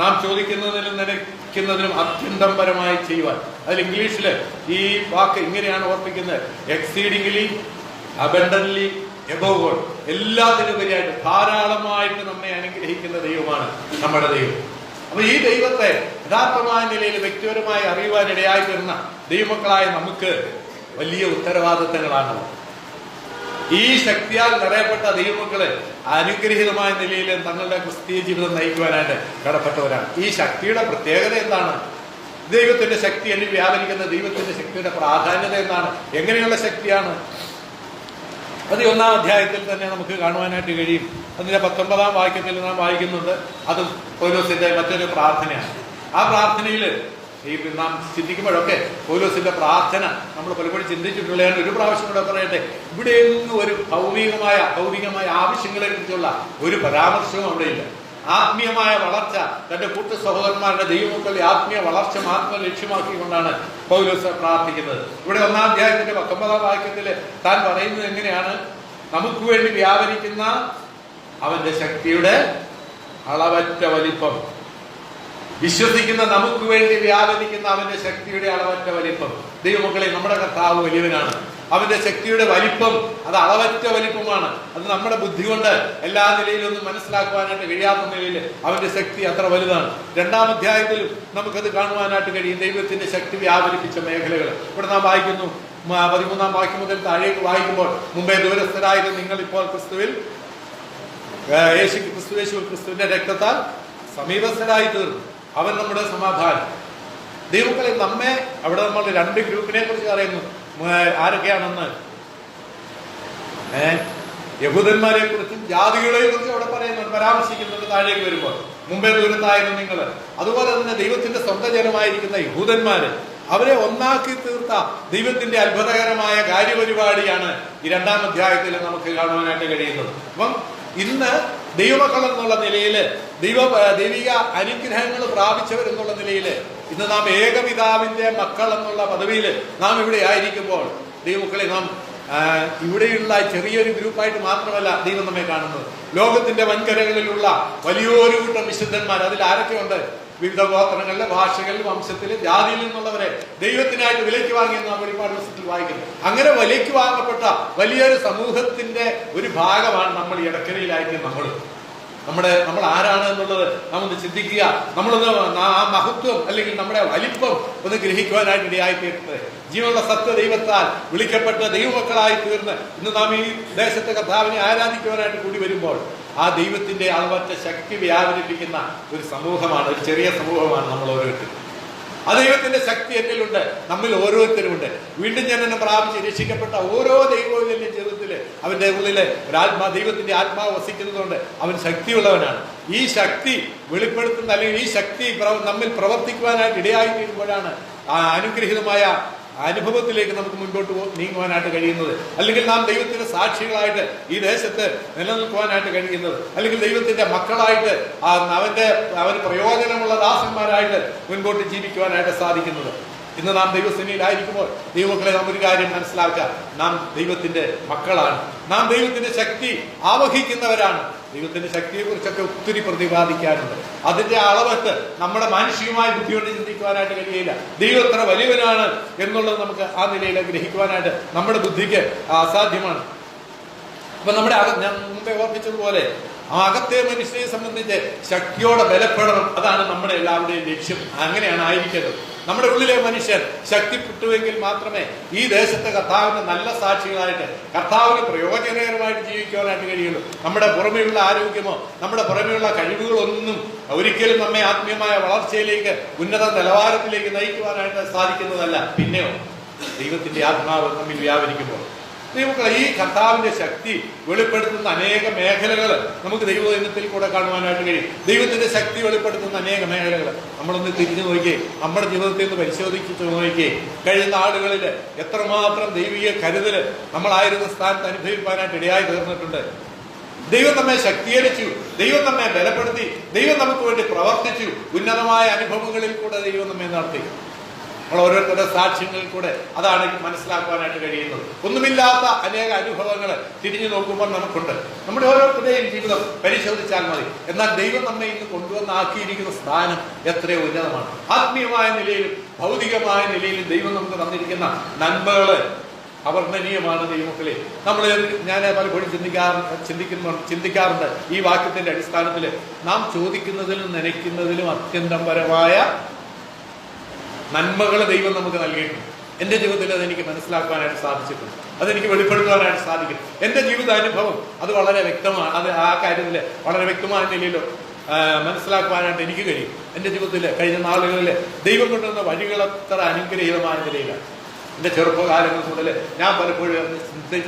നാം ചോദിക്കുന്നതിനും നനയ്ക്കുന്നതിനും അത്യന്തം പരമായി ചെയ്യുവാൻ. അതിൽ ഇംഗ്ലീഷില് ഈ വാക്ക് ഇങ്ങനെയാണ് ഓർപ്പിക്കുന്നത്, എക്സീഡിംഗ്ലി അബണ്ടന്റ്ലി എബോവ് ഓൾ, എല്ലാത്തിനുപരിയായിട്ട് ധാരാളമായിട്ട് നമ്മെ അനുഗ്രഹിക്കുന്ന ദൈവമാണ് നമ്മുടെ ദൈവം. അപ്പൊ ഈ ദൈവത്തെ യഥാർത്ഥമായ നിലയിൽ വ്യക്തിപരമായി അറിയുവാൻ ഇടയായി തീർന്ന ദൈവമക്കളായ നമുക്ക് വലിയ ഉത്തരവാദിത്തങ്ങളാണ്. ഈ ശക്തിയാൽ നിറയപ്പെട്ട ദൈവമക്കള് അനുഗ്രഹീതമായ നിലയിൽ തങ്ങളുടെ ക്രിസ്തീയ ജീവിതം നയിക്കുവാനായിട്ട് കടപ്പെട്ടവരാണ്. ഈ ശക്തിയുടെ പ്രത്യേകത എന്താണ്? ദൈവത്തിന്റെ ശക്തി എന്നിൽ വ്യാപരിക്കുന്ന ദൈവത്തിന്റെ ശക്തിയുടെ പ്രാധാന്യത എന്താണ്? എങ്ങനെയുള്ള ശക്തിയാണ്? 11-ാം അധ്യായത്തിൽ തന്നെ നമുക്ക് കാണുവാനായിട്ട് കഴിയും. അതിന്റെ 19-ാം വാക്യത്തിൽ നാം വായിക്കുന്നുണ്ട്. അതും പൗലോസിന്റെ മറ്റൊരു പ്രാർത്ഥനയാണ്. ആ പ്രാർത്ഥനയിൽ നാം ചിന്തിക്കുമ്പോഴൊക്കെ പൗലോസിന്റെ പ്രാർത്ഥന നമ്മൾ പലപ്പോഴും ചിന്തിച്ചിട്ടുള്ളതാണ്. ഒരു പ്രാവശ്യം കൂടെ പറയട്ടെ, ഇവിടെയൊന്നും ഒരു ഭൗതികമായ ആവശ്യങ്ങളെ കുറിച്ചുള്ള ഒരു പരാമർശവും അവിടെയില്ല. ആത്മീയമായ വളർച്ച, തന്റെ കൂട്ടു സഹോദരന്മാരുടെ ദൈവമക്കളുടെ ആത്മീയ വളർച്ച മാത്രം ലക്ഷ്യമാക്കിക്കൊണ്ടാണ് പൗലോസ് പ്രാർത്ഥിക്കുന്നത്. ഇവിടെ 1-ാം അധ്യായത്തിന്റെ 19-ാം വാക്യത്തിൽ താൻ പറയുന്നത് എങ്ങനെയാണ്? നമുക്ക് വേണ്ടി വ്യാപരിക്കുന്ന അവന്റെ ശക്തിയുടെ അളവറ്റ വലിപ്പം, വിശ്വസിക്കുന്ന നമുക്ക് വേണ്ടി വ്യാപരിക്കുന്ന അവന്റെ ശക്തിയുടെ അളവറ്റ വലിപ്പം. ദൈവമക്കളെ, നമ്മുടെ കർത്താവ് വലിയവനാണ്. അവന്റെ ശക്തിയുടെ വലിപ്പം അത് അളവറ്റ വലിപ്പമാണ്. അത് നമ്മുടെ ബുദ്ധി കൊണ്ട് എല്ലാ നിലയിലൊന്നും മനസ്സിലാക്കുവാനായിട്ട് കഴിയാത്ത നിലയിൽ അവന്റെ ശക്തി അത്ര വലുതാണ്. 2-ാം അധ്യായത്തിലും നമുക്കത് കാണുവാനായിട്ട് കഴിയും. ദൈവത്തിന്റെ ശക്തി വ്യാപരിപ്പിച്ച മേഖലകൾ ഇവിടെ നാം വായിക്കുന്നു. 13-ാം വാക്യം മുതൽ താഴേക്ക് വായിക്കുമ്പോൾ, മുമ്പേ ദൂരസ്ഥരായിരുന്നു നിങ്ങൾ ഇപ്പോൾ ക്രിസ്തുവിൽ ക്രിസ്തുവിന്റെ രക്തത്താൽ സമീപസ്ഥരായി തീർന്നു. അവൻ നമ്മുടെ സമാധാനം. ദൈവങ്ങളെ, നമ്മെ അവിടെ നമ്മൾ 2 ഗ്രൂപ്പിനെ കുറിച്ച് പറയുന്നു. ആരൊക്കെയാണെന്ന്? യഹൂദന്മാരെ കുറിച്ചും ജാതികളെ കുറിച്ചും അവിടെ പറയുന്നുണ്ട്, പരാമർശിക്കുന്നുണ്ട് താഴേക്ക് വരുമ്പോൾ. മുമ്പേ ദൂരത്തായിരുന്നു നിങ്ങൾ. അതുപോലെ തന്നെ ദൈവത്തിന്റെ സ്വന്തം ജനമായിരിക്കുന്ന യഹൂദന്മാര്, അവരെ ഒന്നാക്കി തീർത്ത ദൈവത്തിന്റെ അത്ഭുതകരമായ കാര്യപരിപാടിയാണ് ഈ 2-ാം അധ്യായത്തിൽ നമുക്ക് കാണുവാനായിട്ട് കഴിയുന്നത്. അപ്പം ഇന്ന് ദൈവമക്കൾ എന്നുള്ള നിലയിൽ, ദൈവിക അനുഗ്രഹങ്ങൾ പ്രാപിച്ചവരെന്നുള്ള നിലയിൽ, ഇന്ന് നാം ഏകപിതാവിന്റെ മക്കൾ എന്നുള്ള പദവിയിൽ നാം ഇവിടെ ആയിരിക്കുമ്പോൾ, ദൈവമക്കളെ, നാം ഇവിടെയുള്ള ചെറിയൊരു ഗ്രൂപ്പായിട്ട് മാത്രമല്ല ദൈവം നമ്മെ കാണുന്നത്. ലോകത്തിന്റെ വൻകരകളിലുള്ള വലിയൊരു കൂട്ടം വിശുദ്ധന്മാർ, അതിൽ ആരൊക്കെയുണ്ട്? വിവിധ ഗോത്രങ്ങളിലെ, ഭാഷകളിൽ, വംശത്തില്, ജാതിയിൽ നിന്നുള്ളവരെ ദൈവത്തിനായിട്ട് വിലയ്ക്ക് വാങ്ങിയെന്ന് നാം വെളിപ്പാട് പുസ്തകത്തിൽ വായിക്കുന്നു. അങ്ങനെ വിലയ്ക്ക് വാങ്ങപ്പെട്ട വലിയൊരു സമൂഹത്തിന്റെ ഒരു ഭാഗമാണ് നമ്മൾ ഈ ഇടക്കരയിലായിരിക്കും. നമ്മൾ ആരാണ് എന്നുള്ളത് നാം ഒന്ന് ചിന്തിക്കുക. നമ്മളൊന്ന് ആ മഹത്വം അല്ലെങ്കിൽ നമ്മുടെ വലിപ്പം ഒന്ന് ഗ്രഹിക്കുവാനായിട്ട് ഇടയായിത്തീർന്നത്. ജീവനുള്ള സത്യ ദൈവത്താൽ വിളിക്കപ്പെട്ട ദൈവമക്കളായി തീർന്ന് ഇന്ന് നാം ഈ ദേശത്തെ കർത്താവിനെ ആരാധിക്കുവാനായിട്ട് കൂടി വരുമ്പോൾ, ആ ദൈവത്തിന്റെ അളവറ്റ ശക്തി വ്യാപരിപ്പിക്കുന്ന ഒരു സമൂഹമാണ്, ഒരു ചെറിയ സമൂഹമാണ് നമ്മൾ ഓരോരുത്തരും. ആ ദൈവത്തിന്റെ ശക്തി എന്നിലുണ്ട്, നമ്മിൽ ഓരോരുത്തരുമുണ്ട്. വീണ്ടും ജനനം പ്രാപിച്ച് രക്ഷിക്കപ്പെട്ട ഓരോ ദൈവത്തിന്റെ ജീവിതത്തില് അവന്റെ ഉള്ളില് ദൈവത്തിന്റെ ആത്മാവ് വസിക്കുന്നതുകൊണ്ട് അവൻ ശക്തിയുള്ളവനാണ്. ഈ ശക്തി വെളിപ്പെടുത്തുന്ന അല്ലെങ്കിൽ ഈ ശക്തി നമ്മിൽ പ്രവർത്തിക്കുവാനായിട്ട് ഇടയായി തീരുമ്പോഴാണ് ആ അനുഗ്രഹീതമായ അനുഭവത്തിലേക്ക് നമുക്ക് മുൻപോട്ട് നീങ്ങുവാനായിട്ട് കഴിയുന്നത്, അല്ലെങ്കിൽ നാം ദൈവത്തിന്റെ സാക്ഷികളായിട്ട് ഈ ദേശത്ത് നിലനിൽക്കുവാനായിട്ട് കഴിയുന്നത്, അല്ലെങ്കിൽ ദൈവത്തിന്റെ മക്കളായിട്ട് അവന് പ്രയോജനമുള്ള ദാസന്മാരായിട്ട് മുൻപോട്ട് ജീവിക്കുവാനായിട്ട് സാധിക്കുന്നത്. ഇന്ന് നാം ദൈവസേനയിലായിരിക്കുമ്പോൾ ദൈവമക്കളെ നാം ഒരു കാര്യം മനസ്സിലാക്കുക, നാം ദൈവത്തിന്റെ മക്കളാണ്. നാം ദൈവത്തിന്റെ ശക്തി ആവഹിക്കുന്നവരാണ്. ദൈവത്തിന്റെ ശക്തിയെ കുറിച്ചൊക്കെ ഒത്തിരി പ്രതിപാദിക്കാറുണ്ട്. അതിന്റെ അളവത്ത് നമ്മുടെ മാനുഷികമായ ബുദ്ധി കൊണ്ട് ചിന്തിക്കുവാനായിട്ട് കഴിയില്ല. ദൈവം എത്ര വലിയവനാണ് എന്നുള്ളത് നമുക്ക് ആ നിലയിൽ ഗ്രഹിക്കുവാനായിട്ട് നമ്മുടെ ബുദ്ധിക്ക് അസാധ്യമാണ്. അപ്പൊ നമ്മുടെ ഞാൻ മുമ്പേ ഓർപ്പിച്ചതുപോലെ അകത്തെ മനുഷ്യനെ സംബന്ധിച്ച് ശക്തിയോടെ ബലപ്പെടണം. അതാണ് നമ്മുടെ എല്ലാവരുടെയും ലക്ഷ്യം. അങ്ങനെയാണ് ആയിരിക്കേണ്ടത്. നമ്മുടെ ഉള്ളിലെ മനുഷ്യൻ ശക്തിപ്പെട്ടുവെങ്കിൽ മാത്രമേ ഈ ദേശത്തെ കർത്താവിന് നല്ല സാക്ഷികളായിട്ട്, കർത്താവിന് പ്രയോജനകരമായിട്ട് ജീവിക്കുവാനായിട്ട് കഴിയുള്ളൂ. നമ്മുടെ പുറമെയുള്ള ആരോഗ്യമോ നമ്മുടെ പുറമെയുള്ള കഴിവുകളൊന്നും ഒരിക്കലും നമ്മെ ആത്മീയമായ വളർച്ചയിലേക്ക്, ഉന്നത നിലവാരത്തിലേക്ക് നയിക്കുവാനായിട്ട് സാധിക്കുന്നതല്ല. പിന്നെയോ ദൈവത്തിന്റെ ആത്മാവ് നമ്മിൽ വ്യാപരിക്കുമ്പോൾ ദൈവമക്കളെ ഈ കർത്താവിന്റെ ശക്തി വെളിപ്പെടുത്തുന്ന അനേക മേഖലകൾ നമുക്ക് ദൈവദിനത്തിൽ കൂടെ കാണുവാനായിട്ട് കഴിയും. ദൈവത്തിന്റെ ശക്തി വെളിപ്പെടുത്തുന്ന അനേക മേഖലകൾ നമ്മളൊന്ന് തിരിഞ്ഞു നോക്കിയേ, നമ്മുടെ ജീവിതത്തിൽ നിന്ന് പരിശോധിച്ചു നോക്കിയേ. കഴിഞ്ഞ നാളുകളിൽ എത്രമാത്രം ദൈവിക കരുതൽ നമ്മളായിരുന്ന സ്ഥാനത്ത് അനുഭവിക്കാനായിട്ട് ഇടയായി തീർന്നിട്ടുണ്ട്. ദൈവം നമ്മെ ശക്തീകരിച്ചു, ദൈവം നമ്മെ ബലപ്പെടുത്തി, ദൈവം നമുക്ക് വേണ്ടി പ്രവർത്തിച്ചു. ഉന്നതമായ അനുഭവങ്ങളിൽ കൂടെ ദൈവം നമ്മെ നടത്തി. നമ്മൾ ഓരോരുത്തരുടെ സാക്ഷ്യങ്ങളിൽ കൂടെ അതാണ് മനസ്സിലാക്കുവാനായിട്ട് കഴിയുന്നത്. ഒന്നുമില്ലാത്ത അനേക അനുഭവങ്ങൾ തിരിഞ്ഞു നോക്കുമ്പോൾ നമുക്കുണ്ട്. നമ്മുടെ ഓരോരുത്തരുടെയും ജീവിതം പരിശോധിച്ചാൽ മതി. എന്നാൽ ദൈവം നമ്മെ ഇന്ന് കൊണ്ടുവന്നാക്കിയിരിക്കുന്ന സ്ഥാനം എത്രയോ ഉന്നതമാണ്. ആത്മീയമായ നിലയിലും ഭൗതികമായ നിലയിലും ദൈവം നമുക്ക് തന്നിരിക്കുന്ന നന്മകള് അവർണ്ണനീയമാണ്. ദൈവമക്കളെ ഞാൻ പലപ്പോഴും ചിന്തിക്കാറുണ്ട് ഈ വാക്യത്തിന്റെ അടിസ്ഥാനത്തിൽ നാം ചോദിക്കുന്നതിലും നനയ്ക്കുന്നതിലും അത്യന്തം പരമായ നന്മകൾ ദൈവം നമുക്ക് നൽകിയിട്ടുണ്ട്. എൻ്റെ ജീവിതത്തിൽ അതെനിക്ക് മനസ്സിലാക്കാനായിട്ട് സാധിച്ചിട്ടുണ്ട്. അതെനിക്ക് വെളിപ്പെടുത്തുവാനായിട്ട് സാധിക്കും. എൻ്റെ ജീവിതാനുഭവം അത് വളരെ വ്യക്തമാണ്. അത് ആ കാര്യത്തിൽ വളരെ വ്യക്തമായ നിലയിൽ മനസ്സിലാക്കുവാനായിട്ട് എനിക്ക് കഴിയും. എൻ്റെ ജീവിതത്തിൽ കഴിഞ്ഞ നാളുകളിൽ ദൈവം കൊണ്ടുവന്ന വഴികൾ അത്ര അനുഗ്രഹീതമായ നിലയിലാണ്. എൻ്റെ ചെറുപ്പകാലങ്ങൾ മുതൽ ഞാൻ പലപ്പോഴും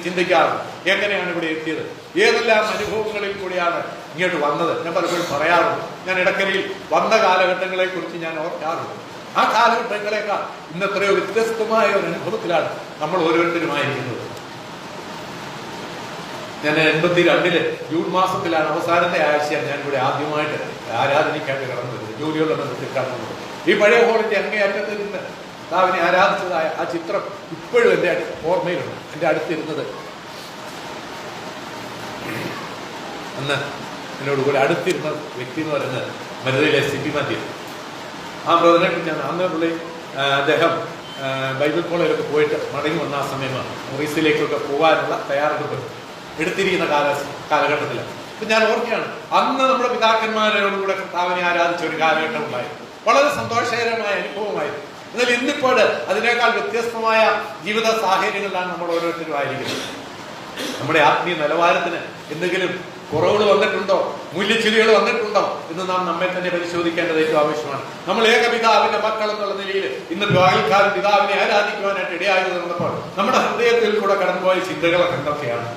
ചിന്തിക്കാറുണ്ട്, എങ്ങനെയാണ് ഇവിടെ എത്തിയത്, ഏതെല്ലാം അനുഭവങ്ങളിൽ കൂടിയാണ് ഇങ്ങോട്ട് വന്നത്. ഞാൻ പലപ്പോഴും പറയാറുണ്ട്. ഞാൻ ഇടക്കരയിൽ വന്ന കാലഘട്ടങ്ങളെ കുറിച്ച് ഞാൻ ഓർക്കാറുണ്ട്. ആ കാലഘട്ടങ്ങളെക്കാൾ ഇന്ന് എത്രയോ വ്യത്യസ്തമായ ഒരു അനുഭവത്തിലാണ് നമ്മൾ ഓരോരുത്തരുമായിരിക്കുന്നത്. ഞാൻ 82 ജൂൺ മാസത്തിലാണ് അവസാനത്തെ ആഴ്ചയാണ് ഞാൻ ഇവിടെ ആദ്യമായിട്ട് ആരാധനയ്ക്കായിട്ട് കടന്നു വരുന്നത്. ജോലിയുള്ള ബന്ധത്തിൽ കടന്നു വരുന്നത്. ഈ പഴയ ഹോളിന്റെ അങ്ങേയറ്റത്തിൽ നിന്ന് കർത്താവിനെ ആരാധിച്ചതായ ആ ചിത്രം ഇപ്പോഴും എൻ്റെ ഓർമ്മയിലുണ്ട്. എൻ്റെ അടുത്തിരുന്നത് അന്ന് എന്നോട് കൂടെ അടുത്തിരുന്ന വ്യക്തി എന്ന് പറയുന്നത് മരുതയിലെ സിറ്റി മധ്യം. ആ ബ്രദറിനെ കുറിച്ചാണ്. അന്ന് പുള്ളി അദ്ദേഹം ബൈബിൾ കോളേജിലൊക്കെ പോയിട്ട് മടങ്ങി വന്ന ആ സമയമാണ്. മൊറീസിലേക്കൊക്കെ പോകാനുള്ള തയ്യാറെടുപ്പ് എടുത്തിരിക്കുന്ന കാലഘട്ടത്തിലാണ്. അപ്പം ഞാൻ ഓർക്കുകയാണ്, അന്ന് നമ്മുടെ പിതാക്കന്മാരോടുകൂടെ കർത്താവിനെ ആരാധിച്ച ഒരു കാലഘട്ടം ഉണ്ടായി. വളരെ സന്തോഷകരമായ അനുഭവമായിരുന്നു. എന്നാൽ ഇന്നിപ്പോൾ അതിനേക്കാൾ വ്യത്യസ്തമായ ജീവിത സാഹചര്യങ്ങളിലാണ് നമ്മൾ ഓരോരുത്തരും ആയിരിക്കുന്നത്. നമ്മുടെ ആത്മീയ നിലവാരത്തിന് എന്തെങ്കിലും കുറവുകൾ വന്നിട്ടുണ്ടോ, മൂല്യച്യുതികൾ വന്നിട്ടുണ്ടോ എന്ന് നാം നമ്മെ തന്നെ പരിശോധിക്കേണ്ടത് ഏറ്റവും ആവശ്യമാണ്. നമ്മൾ ഏകപിതാവിന്റെ മക്കൾ എന്നുള്ള നിലയിൽ ഇന്ന് പകൽക്കാലം പിതാവിനെ ആരാധിക്കുവാനായിട്ട് ഇടയായത് വന്നപ്പോൾ നമ്മുടെ ഹൃദയത്തിൽ കൂടെ കടന്നുപോയ ചിന്തകളൊക്കെ എന്തൊക്കെയാണ്?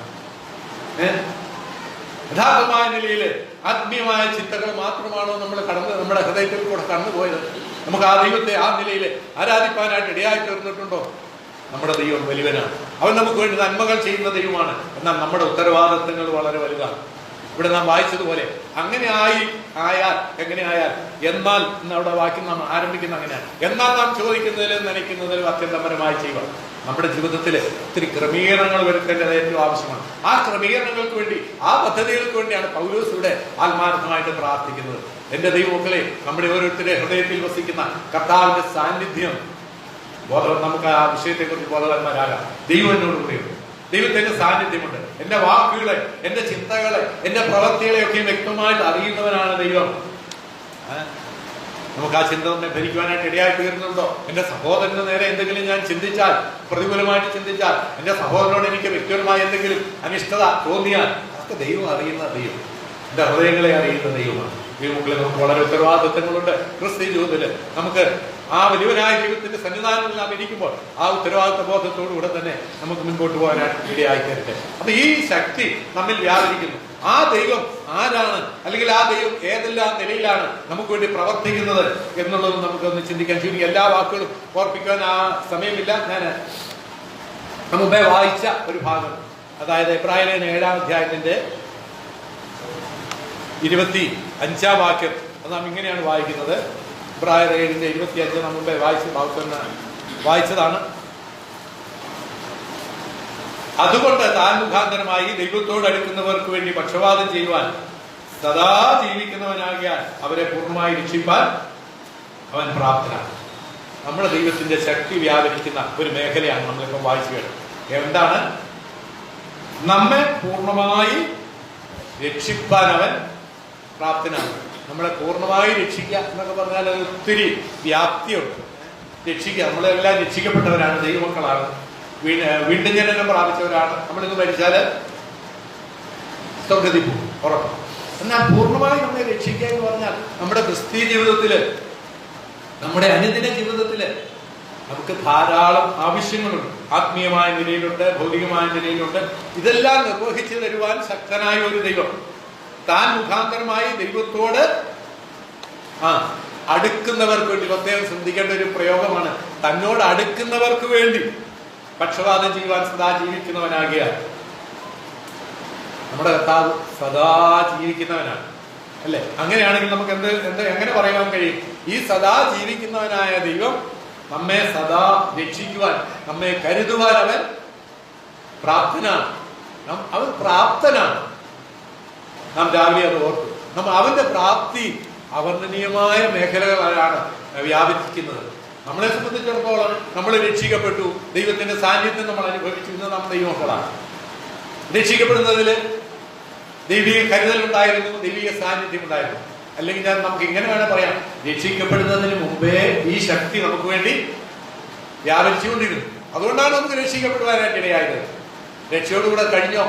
യഥാർത്ഥമായ നിലയിൽ ആത്മീയമായ ചിന്തകൾ മാത്രമാണോ നമ്മുടെ ഹൃദയത്തിൽ കൂടെ കടന്നുപോയത്? നമുക്ക് ആ ദൈവത്തെ ആ നിലയിൽ ആരാധിക്കാനായിട്ട് ഇടയായി തീർന്നിട്ടുണ്ടോ? നമ്മുടെ ദൈവം വലിയവനാണ്. അവൻ നമുക്ക് വേണ്ടി നന്മകൾ ചെയ്യുന്ന ദൈവമാണ്. എന്നാൽ നമ്മുടെ ഉത്തരവാദിത്തങ്ങൾ വളരെ വലുതാണ്. ഇവിടെ നാം വായിച്ചതുപോലെ അങ്ങനെ എങ്ങനെയായാൽ എന്നാൽ എന്നവിടെ വാക്യം നാം ആരംഭിക്കുന്ന അങ്ങനെയാണ്. എന്നാൽ നാം ചോദിക്കുന്നതിലും നനയ്ക്കുന്നതിലും അത്യന്തപരമായി ചെയ്യുക. നമ്മുടെ ജീവിതത്തിൽ ഒത്തിരി ക്രമീകരണങ്ങൾ വരുത്തേണ്ടത് ഏറ്റവും ആവശ്യമാണ്. ആ ക്രമീകരണങ്ങൾക്ക് വേണ്ടി, ആ പദ്ധതികൾക്ക് വേണ്ടിയാണ് പൗലോസ് ഇവിടെ ആത്മാർത്ഥമായിട്ട് പ്രാർത്ഥിക്കുന്നത്. എന്റെ ദൈവമക്കളെ, നമ്മുടെ ഓരോരുത്തരുടെ ഹൃദയത്തിൽ വസിക്കുന്ന കർത്താവിന്റെ സാന്നിധ്യം നമുക്ക് ആ വിഷയത്തെ കുറിച്ച് ബോധവാന്മാരാകാം. ദൈവം എന്നോട് കൂടെയുണ്ട്. ദൈവത്തിന്റെ സാന്നിധ്യമുണ്ട്. എന്റെ വാക്കുകളെ, എന്റെ ചിന്തകളെ, എന്റെ പ്രവൃത്തികളെ ഒക്കെ വ്യക്തമായിട്ട് അറിയുന്നവനാണ് ദൈവം. നമുക്ക് ആ ചിന്ത തന്നെ ഭരിക്കുവാനായിട്ട് ഇടയായി തീർന്നുണ്ടോ? എന്റെ സഹോദരന് നേരെ എന്തെങ്കിലും ഞാൻ ചിന്തിച്ചാൽ, പ്രതികൂലമായിട്ട് ചിന്തിച്ചാൽ, എന്റെ സഹോദരനോട് എനിക്ക് വ്യക്തിപരമായി എന്തെങ്കിലും അനിഷ്ടത തോന്നിയാൽ, അതൊക്കെ ദൈവം അറിയുന്ന ദൈവം, എന്റെ ഹൃദയങ്ങളെ അറിയുന്ന ദൈവമാണ്. ദൈവമക്കളെ, നമുക്ക് വളരെ ഉത്തരവാദിത്തങ്ങളുണ്ട്. ക്രിസ്ത്യ ജീവിതത്തില് നമുക്ക് ആ വലിയവനായ ദൈവത്തിന്റെ സന്നിധാനത്തിൽ നാം ഇരിക്കുമ്പോൾ ആ ഉത്തരവാദിത്വ ബോധത്തോടുകൂടെ തന്നെ നമുക്ക് മുൻപോട്ട് പോകാനായിട്ട് ഇടയായി തരട്ടെ. അപ്പൊ ഈ ശക്തി നമ്മിൽ വ്യാപരിക്കുന്നു. ആ ദൈവം ആരാണ്, അല്ലെങ്കിൽ ആ ദൈവം ഏതെല്ലാം നിലയിലാണ് നമുക്ക് വേണ്ടി പ്രവർത്തിക്കുന്നത് എന്നുള്ളത് നമുക്കൊന്ന് ചിന്തിക്കാൻ. ചുരുക്കി എല്ലാ വാക്കുകളും ഓർപ്പിക്കാൻ ആ സമയമില്ല. ഞാൻ മുമ്പേ വായിച്ച ഒരു ഭാഗം, അതായത് എബ്രായലേഖനം 7-ാം അധ്യായത്തിന്റെ 25-ാം വാക്യം. അത് നാം ഇങ്ങനെയാണ് വായിക്കുന്നത്. എബ്രായർ 7:25 നാം മുമ്പേ വായിച്ചതാണ്. അതുകൊണ്ട് താൻ മുഖാന്തരമായി ദൈവത്തോട് അടുക്കുന്നവർക്ക് വേണ്ടി പക്ഷപാതം ചെയ്യുവാൻ സദാ ജീവിക്കുന്നവനാകിയാൽ അവരെ പൂർണ്ണമായി രക്ഷിപ്പാൻ അവൻ പ്രാപ്തനാണ്. നമ്മുടെ ദൈവത്തിന്റെ ശക്തി വ്യാപരിക്കുന്ന ഒരു മേഖലയാണ് നമ്മളിപ്പം വായിച്ചു കേട്ടത്. എന്താണ്? നമ്മെ പൂർണ്ണമായി രക്ഷിപ്പാൻ അവൻ പ്രാപ്തനാണ്. നമ്മളെ പൂർണ്ണമായി രക്ഷിക്കുക എന്നൊക്കെ പറഞ്ഞാൽ അത് ഒത്തിരി വ്യാപ്തിയുണ്ട്. രക്ഷിക്കുക, നമ്മളെല്ലാം രക്ഷിക്കപ്പെട്ടവരാണ്, ദൈവമക്കളാണ്, വീണ്ടും ജനനം പ്രാപിച്ചവരാണ്. നമ്മളിന്ന് മരിച്ചാൽ സ്വർഗ്ഗത്തിൽ പോകും, ഉറപ്പ്. എന്നാൽ പൂർണ്ണമായി നമ്മളെ രക്ഷിക്കുക എന്ന് പറഞ്ഞാൽ നമ്മുടെ ക്രിസ്തീയ ജീവിതത്തില്, നമ്മുടെ അനുദിന ജീവിതത്തില് നമുക്ക് ധാരാളം ആവശ്യങ്ങളുണ്ട്. ആത്മീയമായ നിലയിലുണ്ട്, ഭൗതികമായ നിലയിലുണ്ട്. ഇതെല്ലാം നിർവഹിച്ചു തരുവാൻ ശക്തനായ ഒരു ദൈവം, താൻ മുഖാന്തരമായി ദൈവത്തോട് അടുക്കുന്നവർക്ക് വേണ്ടി, പ്രത്യേകം ശ്രദ്ധിക്കേണ്ട ഒരു പ്രയോഗമാണ്, തന്നോട് അടുക്കുന്നവർക്ക് വേണ്ടി പക്ഷപാതം ചെയ്യുവാൻ സദാ ജീവിക്കുന്നവനാകിയാൽ. നമ്മുടെ കർത്താവ് സദാ ജീവിക്കുന്നവനാണ്, അല്ലെ? അങ്ങനെയാണെങ്കിൽ നമുക്ക് എങ്ങനെ പറയാൻ കഴിയും? ഈ സദാ ജീവിക്കുന്നവനായ ദൈവം നമ്മെ സദാ രക്ഷിക്കുവാൻ, നമ്മെ കരുതുവാൻ അവൻ പ്രാപ്തനാണ്. അവൻ പ്രാപ്തനാണ്. നാം രാവിലെ അത് ഓർത്തു. അവന്റെ പ്രാപ്തി അവർണ്ണനീയമായ മേഖലകളാണ് വ്യാപിക്കുന്നത്. നമ്മളെ സംബന്ധിച്ചിടത്തോളം നമ്മൾ രക്ഷിക്കപ്പെട്ടു, ദൈവത്തിന്റെ സാന്നിധ്യം നമ്മൾ അനുഭവിച്ചു. ഇന്ന് നാം ദൈവമക്കളാണ്. രക്ഷിക്കപ്പെടുന്നതിൽ ദൈവിക കരുതൽ ഉണ്ടായിരുന്നു, ദൈവിക സാന്നിധ്യം ഉണ്ടായിരുന്നു. അല്ലെങ്കിൽ നമുക്ക് ഇങ്ങനെ വേണേൽ പറയാം, രക്ഷിക്കപ്പെടുന്നതിന് മുമ്പേ ഈ ശക്തി നമുക്ക് വേണ്ടി വ്യാപരിച്ചുകൊണ്ടിരുന്നു. അതുകൊണ്ടാണ് നമുക്ക് രക്ഷിക്കപ്പെടുവാനായിട്ട് ഇടയായത്. രക്ഷയോടുകൂടെ കഴിഞ്ഞോ?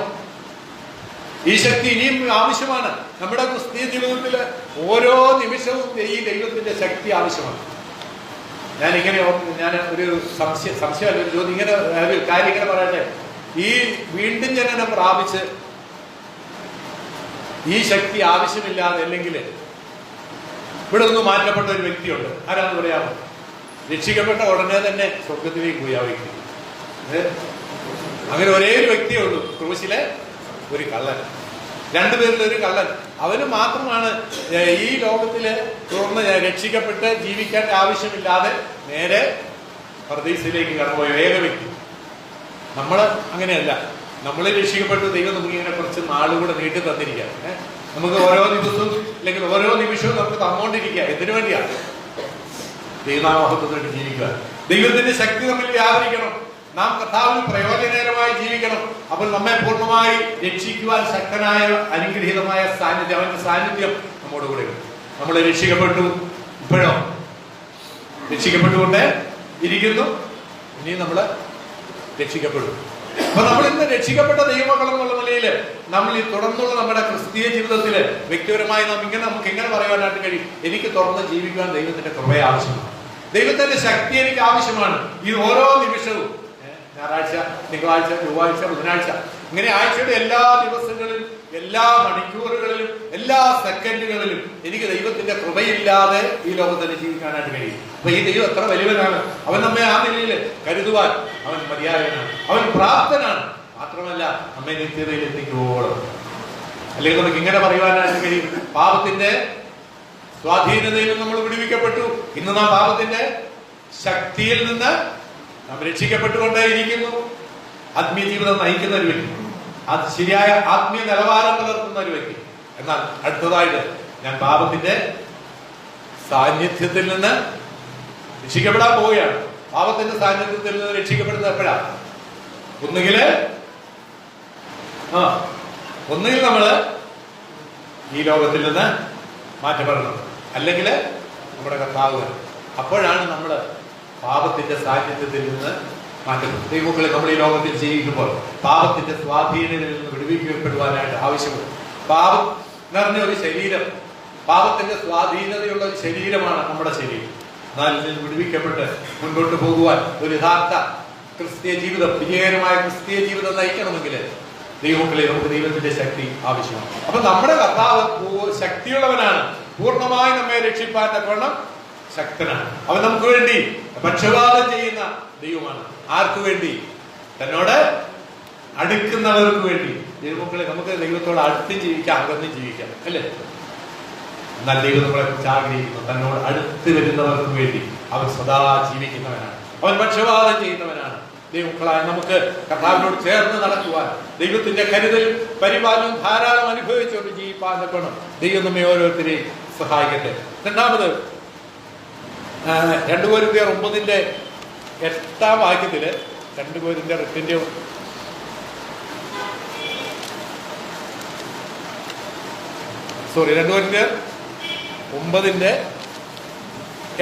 ഈ ശക്തി ഇനിയും ആവശ്യമാണ്. നമ്മുടെ ക്രിസ്തീയ ജീവിതത്തിൽ ഓരോ നിമിഷവും ഈ ദൈവത്തിന്റെ ശക്തി ആവശ്യമാണ്. ഞാൻ ഒരു സംശയമല്ല, ഒരു ചോദ്യം, ഇങ്ങനെ ഒരു കാര്യം ഇങ്ങനെ പറയട്ടെ. ഈ വീണ്ടും ജനനം പ്രാപിച്ച് ഈ ശക്തി ആവശ്യമില്ലാതെ, അല്ലെങ്കിൽ ഇവിടെ നിന്ന് മാറ്റപ്പെട്ട ഒരു വ്യക്തിയുണ്ട്. ആരാന്ന് പറയാമോ? രക്ഷിക്കപ്പെട്ട ഉടനെ തന്നെ സ്വർഗത്തിലേക്ക് പോയി ആ വ്യക്തി. അങ്ങനെ ഒരേ ഒരു വ്യക്തിയേ ഉള്ളൂ, ക്രൂശിലെ ഒരു കള്ളൻ. രണ്ടുപേരിലൊരു കള്ളൻ. അവന് മാത്രമാണ് ഈ ലോകത്തില് തുറന്ന് രക്ഷിക്കപ്പെട്ട് ജീവിക്കാൻ ആവശ്യമില്ലാതെ നേരെ പർദീസിലേക്ക് കടന്നുപോയ ഏക വ്യക്തി. നമ്മള് അങ്ങനെയല്ല. നമ്മൾ രക്ഷിക്കപ്പെട്ടു, ദൈവം നമുക്ക് ഇങ്ങനെ കുറച്ച് നാളുകൂടെ നീട്ടി തന്നിരിക്കുക. നമുക്ക് ഓരോ ദിവസവും അല്ലെങ്കിൽ ഓരോ നിമിഷവും നമുക്ക് തന്നുകൊണ്ടിരിക്കുക. എന്തിനു വേണ്ടിയാണ്? ദൈവനാമഹത്വത്തോട്ട് ജീവിക്കുക. ദൈവത്തിന്റെ ശക്തി നമ്മിൽ വ്യാപരിക്കണം. നാം കർത്താവിന് പ്രയോജനകരമായി ജീവിക്കണം. അപ്പോൾ നമ്മെ പൂർണ്ണമായി രക്ഷിക്കുവാൻ ശക്തനായ അനുഗ്രഹീതമായ സാന്നിധ്യം, അവന്റെ സാന്നിധ്യം നമ്മോട് കൂടെ ഉണ്ട്. നമ്മൾ രക്ഷിക്കപ്പെട്ടു, ഇപ്പോഴോ രക്ഷിക്കപ്പെട്ടുകൊണ്ട് ഇരിക്കുന്നു. ഇനി നമ്മൾ രക്ഷിക്കപ്പെടും. അപ്പൊ നമ്മൾ ഇന്ന് രക്ഷിക്കപ്പെട്ട ദൈവമക്കൾ എന്നുള്ള നിലയിൽ നമ്മൾ ഈ തുടർന്നുള്ള നമ്മുടെ ക്രിസ്തീയ ജീവിതത്തില് വ്യക്തിപരമായി നമുക്ക് എങ്ങനെ പറയാനായിട്ട് കഴിയും? എനിക്ക് തുറന്ന് ജീവിക്കുവാൻ ദൈവത്തിന്റെ കൃപ ആവശ്യമാണ്, ദൈവത്തിന്റെ ശക്തി എനിക്ക് ആവശ്യമാണ്. ഈ ഓരോ നിമിഷവും, ഞായറാഴ്ച, തിങ്കളാഴ്ച, ചൊവ്വാഴ്ച, ബുധനാഴ്ച, ഇങ്ങനെ ആഴ്ചയുടെ എല്ലാ ദിവസങ്ങളിലും, എല്ലാ മണിക്കൂറുകളിലും, എല്ലാ സെക്കൻഡുകളിലും എനിക്ക് ദൈവത്തിന്റെ കൃപയില്ലാതെ ഈ ലോകത്തിൽ ജീവിക്കാനായിട്ട് കഴിയും. അപ്പൊ ഈ ദൈവം എത്ര വലിയവനാണ്! അവൻ നമ്മെ ആ നിലയിൽ കരുതുവാൻ അവൻ മതിയായവനാണ്, അവൻ പ്രാപ്തനാണ്. മാത്രമല്ല നമ്മെ നിത്യതയിൽ എത്തിക്കുവോളം. അല്ലെങ്കിൽ നമുക്ക് ഇങ്ങനെ പറയുവാനായിട്ട് കഴിയും, പാപത്തിന്റെ സ്വാധീനതയിൽ നമ്മൾ വിടുവിക്കപ്പെട്ടു. ഇന്ന് നാം പാപത്തിന്റെ ശക്തിയിൽ നിന്ന് നാം രക്ഷിക്കപ്പെട്ടുകൊണ്ടേയിരിക്കുന്നു. ആത്മീയ ജീവിതം നയിക്കുന്ന ഒരു വ്യക്തി, അത് ശരിയായ ആത്മീയ നിലവാരം പുലർത്തുന്ന ഒരു വ്യക്തി. എന്നാൽ അടുത്തതായിട്ട് ഞാൻ പാപത്തിന്റെ സാന്നിധ്യത്തിൽ നിന്ന് രക്ഷിക്കപ്പെടാൻ പോവുകയാണ്. പാപത്തിന്റെ സാന്നിധ്യത്തിൽ നിന്ന് രക്ഷിക്കപ്പെടുന്നത് എപ്പോഴാണ്? ഒന്നുകിൽ നമ്മള് ഈ ലോകത്തിൽ നിന്ന് മാറ്റപ്പെടണം, അല്ലെങ്കിൽ നമ്മുടെ കർത്താവ്. അപ്പോഴാണ് നമ്മൾ പാപത്തിന്റെ സാന്നിധ്യത്തിൽ നിന്ന് മാറ്റപ്പെടും. ദൈവമക്കളെ, നമ്മൾ ഈ ലോകത്തിൽ ജീവിക്കുമ്പോൾ പാപത്തിന്റെ സ്വാധീനതയിൽ നിന്ന് വിടുവിക്കപ്പെടുവാനായിട്ട് ആവശ്യമുണ്ട്. പാപം നിറഞ്ഞ ഒരു ശരീരം, പാപത്തിന്റെ സ്വാധീനതയുള്ള ഒരു ശരീരമാണ് നമ്മുടെ ശരീരം. എന്നാൽ ഇതിൽ വിടുവിക്കപ്പെട്ട് മുൻപോട്ട് പോകുവാൻ ഒരു യഥാർത്ഥ ക്രിസ്തീയ ജീവിതം, വിജയകരമായ ക്രിസ്തീയ ജീവിതം നയിക്കണമെങ്കിൽ ദൈവമക്കളെ നമുക്ക് ദൈവത്തിന്റെ ശക്തി ആവശ്യമാണ്. അപ്പൊ നമ്മുടെ കർത്താവ് ശക്തിയുള്ളവനാണ്, പൂർണ്ണമായി നമ്മെ രക്ഷിപ്പാൻ തക്കവണ്ണം ശക്തനാണ്. അവൻ നമുക്ക് വേണ്ടി പക്ഷപാതം ചെയ്യുന്ന ദൈവമാണ്. ആർക്കു വേണ്ടി? തന്നോട് അടുക്കുന്നവർക്ക് വേണ്ടി. ദൈവമക്കളെ നമുക്ക് ദൈവത്തോട് അടുത്തും ജീവിക്കാം, അകന്നും ജീവിക്കാം, അല്ലേ? എന്നാൽ ദൈവം നമ്മളെ കുറിച്ച് ആഗ്രഹിക്കുന്നു തന്നോട് അടുത്ത് വരുന്നവർക്ക് വേണ്ടി. അവൻ സദാ ജീവിക്കുന്നവനാണ്, അവൻ പക്ഷപാതം ചെയ്യുന്നവനാണ്. ദൈവമക്കളായ നമുക്ക് കർത്താവിനോട് ചേർന്ന് നടക്കുവാൻ, ദൈവത്തിന്റെ കരുതലും പരിപാലനവും ധാരാളം അനുഭവിച്ചുകൊണ്ട് ജീവിപ്പാൻ തക്കണം ദൈവം നമ്മെ ഓരോരുത്തരെയും സഹായിക്കട്ടെ. രണ്ടാമത് 2 കൊരിന്ത്യർ 9:8 വാക്യത്തില് 2 കൊരിന്ത്യർ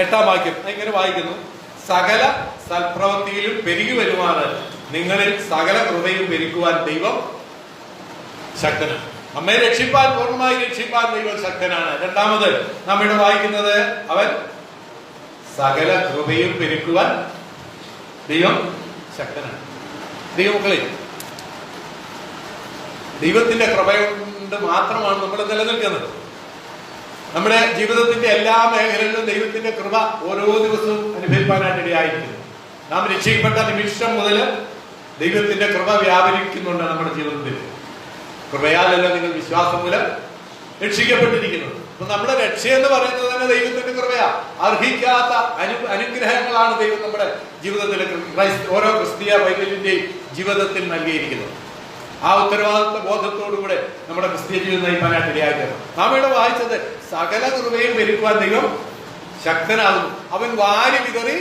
8 വാക്യം ഇങ്ങനെ വായിക്കുന്നു: സകല സൽപ്രവൃത്തിയിലും പെരുകി വരുമാറ് നിങ്ങളിൽ സകല കൃപയും പെരുക്കുവാൻ ദൈവം ശക്തനാണ്. നമ്മെ രക്ഷിപ്പാൻ, പൂർണ്ണമായി രക്ഷിപ്പാൻ ദൈവം ശക്തനാണ്. രണ്ടാമത് നാം ഇവിടെ വായിക്കുന്നത് അവൻ സകല കൃപയും പെരുക്കുവാൻ ദൈവം ശക്തനാണ്. ദൈവമക്കളെ, ദൈവത്തിന്റെ കൃപ കൊണ്ട് മാത്രമാണ് നമ്മൾ നിലനിൽക്കുന്നത്. നമ്മുടെ ജീവിതത്തിന്റെ എല്ലാ മേഖലകളിലും ദൈവത്തിന്റെ കൃപ ഓരോ ദിവസവും അനുഭവിക്കാനായിട്ട് ഇടയായിരിക്കുന്നു. നാം രക്ഷിക്കപ്പെട്ട നിമിഷം മുതൽ ദൈവത്തിന്റെ കൃപ വ്യാപരിക്കുന്നുണ്ട് നമ്മുടെ ജീവിതത്തിൽ. കൃപയാലല്ല നിങ്ങൾ വിശ്വാസം മൂലം രക്ഷിക്കപ്പെട്ടിരിക്കുന്നത്. അപ്പൊ നമ്മുടെ രക്ഷ എന്ന് പറയുന്നത് തന്നെ ദൈവത്തിന്റെ കൃപയാ. അർഹിക്കാത്ത അനുഗ്രഹങ്ങളാണ് ദൈവം നമ്മുടെ ജീവിതത്തിൽ, ഓരോ ക്രിസ്തീയ വൈകല്യന്റെയും ജീവിതത്തിൽ നൽകിയിരിക്കുന്നത്. ആ ഉത്തരവാദിത്വ ബോധത്തോടുകൂടെ നമ്മുടെ ക്രിസ്തീയ ജീവിതം നയിക്കാനായിട്ട് ഇടയായിത്തീരണം. നാം ഇവിടെ വായിച്ചത് സകല കൃപയും പെരുക്കുവാൻ ദൈവം ശക്തനാകുന്നു. അവൻ വാരി വിതറി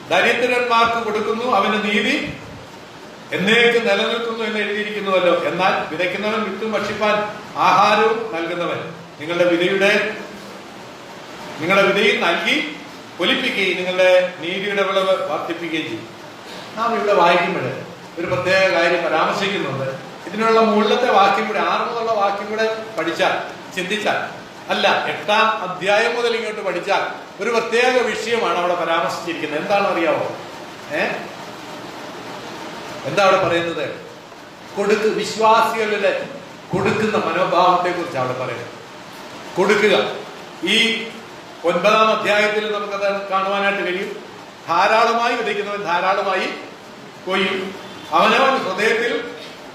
ദരിദ്രന്മാർക്ക് കൊടുക്കുന്നു, അവന് നീതി എന്നേക്ക് നിലനിൽക്കുന്നു എന്ന് എഴുതിയിരിക്കുന്നുവല്ലോ. എന്നാൽ വിതയ്ക്കുന്നവൻ വിത്തും ഭക്ഷിപ്പാൻ ആഹാരവും നൽകുന്നവൻ നിങ്ങളുടെ വിതയും നൽകി പൊലിപ്പിക്കുകയും നിങ്ങളുടെ നീതിയുടെ വിളവ് വർദ്ധിപ്പിക്കുകയും ചെയ്യും. നാം ഇവിടെ വായിക്കുമ്പോൾ ഒരു പ്രത്യേക കാര്യം പരാമർശിക്കുന്നുണ്ട്. ഇതിനുള്ള മുകളിലത്തെ വാക്യം കൂടെ, 6 മുതലുള്ള വാക്യം കൂടെ പഠിച്ചാൽ, ചിന്തിച്ചാൽ, അല്ല 8-ാം അധ്യായം മുതൽ ഇങ്ങോട്ട് പഠിച്ചാൽ ഒരു പ്രത്യേക വിഷയമാണ് അവിടെ പരാമർശിച്ചിരിക്കുന്നത്. എന്താണെന്ന് അറിയാമോ? എന്താ അവിടെ പറയുന്നത്? വിശ്വാസികളുടെ കൊടുക്കുന്ന മനോഭാവത്തെ കുറിച്ച് അവിടെ പറയുന്നത്. കൊടുക്കുക. ഈ 9-ാം അധ്യായത്തിൽ നമുക്കത് കാണുവാനായിട്ട് കഴിയും. ധാരാളമായി വിതയ്ക്കുന്നവൻ ധാരാളമായി കൊയ്യും. അവനവൻ ഹൃദയത്തിൽ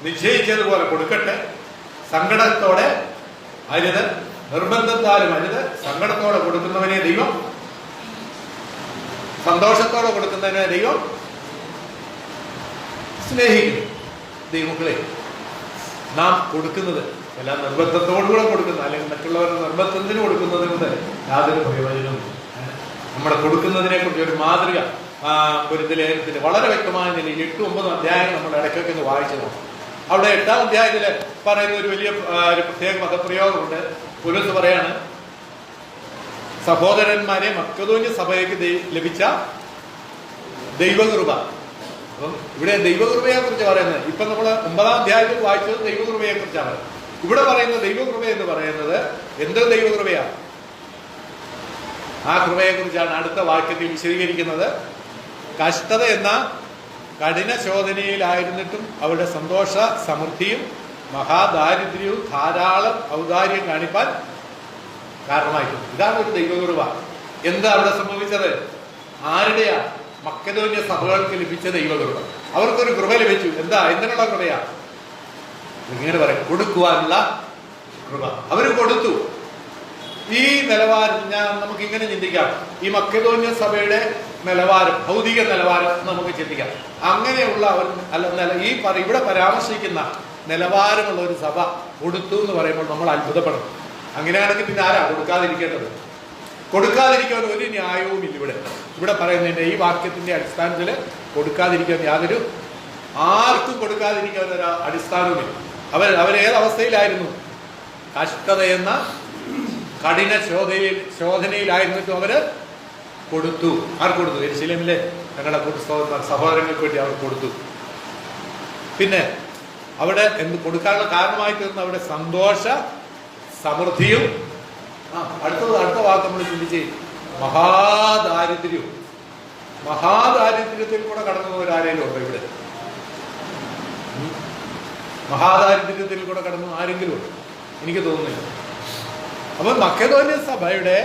നിശ്ചയിച്ചതുപോലെ കൊടുക്കട്ടെ. സങ്കടത്തോടെ അരുത്, നിർബന്ധത്താലും അരുത്. സങ്കടത്തോടെ കൊടുക്കുന്നവനെ ദൈവം, സന്തോഷത്തോടെ കൊടുക്കുന്നതിനെ ദൈവം സ്നേഹിക്കുന്നു. ദൈവമക്കളെ, നാം കൊടുക്കുന്നത് എല്ലാം നിർബന്ധത്തോടുകൂടെ കൊടുക്കുന്ന, അല്ലെങ്കിൽ മറ്റുള്ളവരുടെ നിർബന്ധത്തിന് കൊടുക്കുന്നത് കൊണ്ട് യാതൊരു പ്രയോജനവും. നമ്മുടെ കൊടുക്കുന്നതിനെ കുറിച്ച് ഒരു മാതൃക കൊരിന്ത്യർ ലേഖനത്തിൽ വളരെ വ്യക്തമായ നിലയിൽ 8-9 അധ്യായം നമ്മൾ ഇടയ്ക്കൊക്കെ ഒന്ന് വായിച്ചു നോക്കാം. അവിടെ 8-ാം അധ്യായത്തിൽ പറയുന്ന ഒരു വലിയ ഒരു പ്രത്യേക പദപ്രയോഗമുണ്ട്. പൗലോസ് പറയാണ്, സഹോദരന്മാരെ, മക്കെദോന്യ സഭയ്ക്ക് ലഭിച്ച ദൈവകൃപ. അപ്പം ഇവിടെ ദൈവകൃപയെ കുറിച്ച് പറയുന്നത്, ഇപ്പൊ നമ്മൾ 9-ാം അധ്യായത്തിൽ വായിച്ചത് ദൈവകൃപയെ കുറിച്ചാണ്. ഇവിടെ പറയുന്ന ദൈവകൃപ എന്ന് പറയുന്നത് എന്ത് ദൈവകൃപയാണ്? ആ കൃപയെ കുറിച്ചാണ് അടുത്ത വാക്യത്തിൽ വിശദീകരിക്കുന്നത്. കഷ്ടത എന്ന കഠിന ശോധനയിലായിരുന്നിട്ടും അവരുടെ സന്തോഷ സമൃദ്ധിയും മഹാദാരിദ്ര്യവും ധാരാളം ഔദാര്യം കാണിപ്പാൻ കാരണമായിട്ടുണ്ട്. ഇതാണ് ഒരു ദൈവകൃപ. എന്താ അവിടെ സംഭവിച്ചത്? ആരുടെയാ? മക്കെദോന്യ സഭകൾക്ക് ലഭിച്ച ദൈവകൃപ. അവർക്കൊരു കൃപ ലഭിച്ചു. എന്താ? എന്തിനുള്ള കൃപയാ? ഇങ്ങനെ പറയാം, കൊടുക്കുവാനുള്ള കൃപ. അവര് കൊടുത്തു. ഈ നിലവാരം നമുക്ക് ഇങ്ങനെ ചിന്തിക്കാം. ഈ മക്കെദോന്യ സഭയുടെ നിലവാരം, ഭൗതിക നിലവാരം നമുക്ക് ചിന്തിക്കാം. അങ്ങനെയുള്ള ഈ ഇവിടെ പരാമർശിക്കുന്ന നിലവാരമുള്ള ഒരു സഭ കൊടുത്തു എന്ന് പറയുമ്പോൾ നമ്മൾ അത്ഭുതപ്പെടണം. അങ്ങനെയാണെങ്കിൽ പിന്നെ ആരാ കൊടുക്കാതിരിക്കേണ്ടത്? കൊടുക്കാതിരിക്കാൻ ഒരു ന്യായവും ഇല്ല. ഇവിടെ പറയുന്നതിന്റെ ഈ വാക്യത്തിന്റെ അടിസ്ഥാനത്തിൽ കൊടുക്കാതിരിക്കാൻ ആർക്കും കൊടുക്കാതിരിക്കാൻ ഒരു അടിസ്ഥാനവുമില്ല. അവരേതവസ്ഥയിലായിരുന്നു? കഷ്ടത എന്ന കഠിന ശോധനയിലായിരുന്നിട്ടും അവര് കൊടുത്തു. ആർക്ക് കൊടുത്തു? യെരൂശലേമിലെ ഞങ്ങളുടെ സഹോദരങ്ങൾക്ക് വേണ്ടി അവർ കൊടുത്തു. പിന്നെ അവിടെ കൊടുക്കാനുള്ള കാരണമായി തീർന്ന അവിടെ സന്തോഷ സമൃദ്ധിയും. അടുത്ത വാക്ക് നമ്മൾ ചിന്തിച്ച് മഹാദാരിദ്ര്യത്തിൽ കൂടെ കടന്നു പോരാരേലും ഉണ്ടോ ഇവിടെ? മഹാദാരിദ്ര്യത്തിൽ കൂടെ കടന്നു ആരെങ്കിലും ഉണ്ട്? എനിക്ക് തോന്നുന്നില്ല. അപ്പൊ മക്കെദോന്യ സഭയുടെ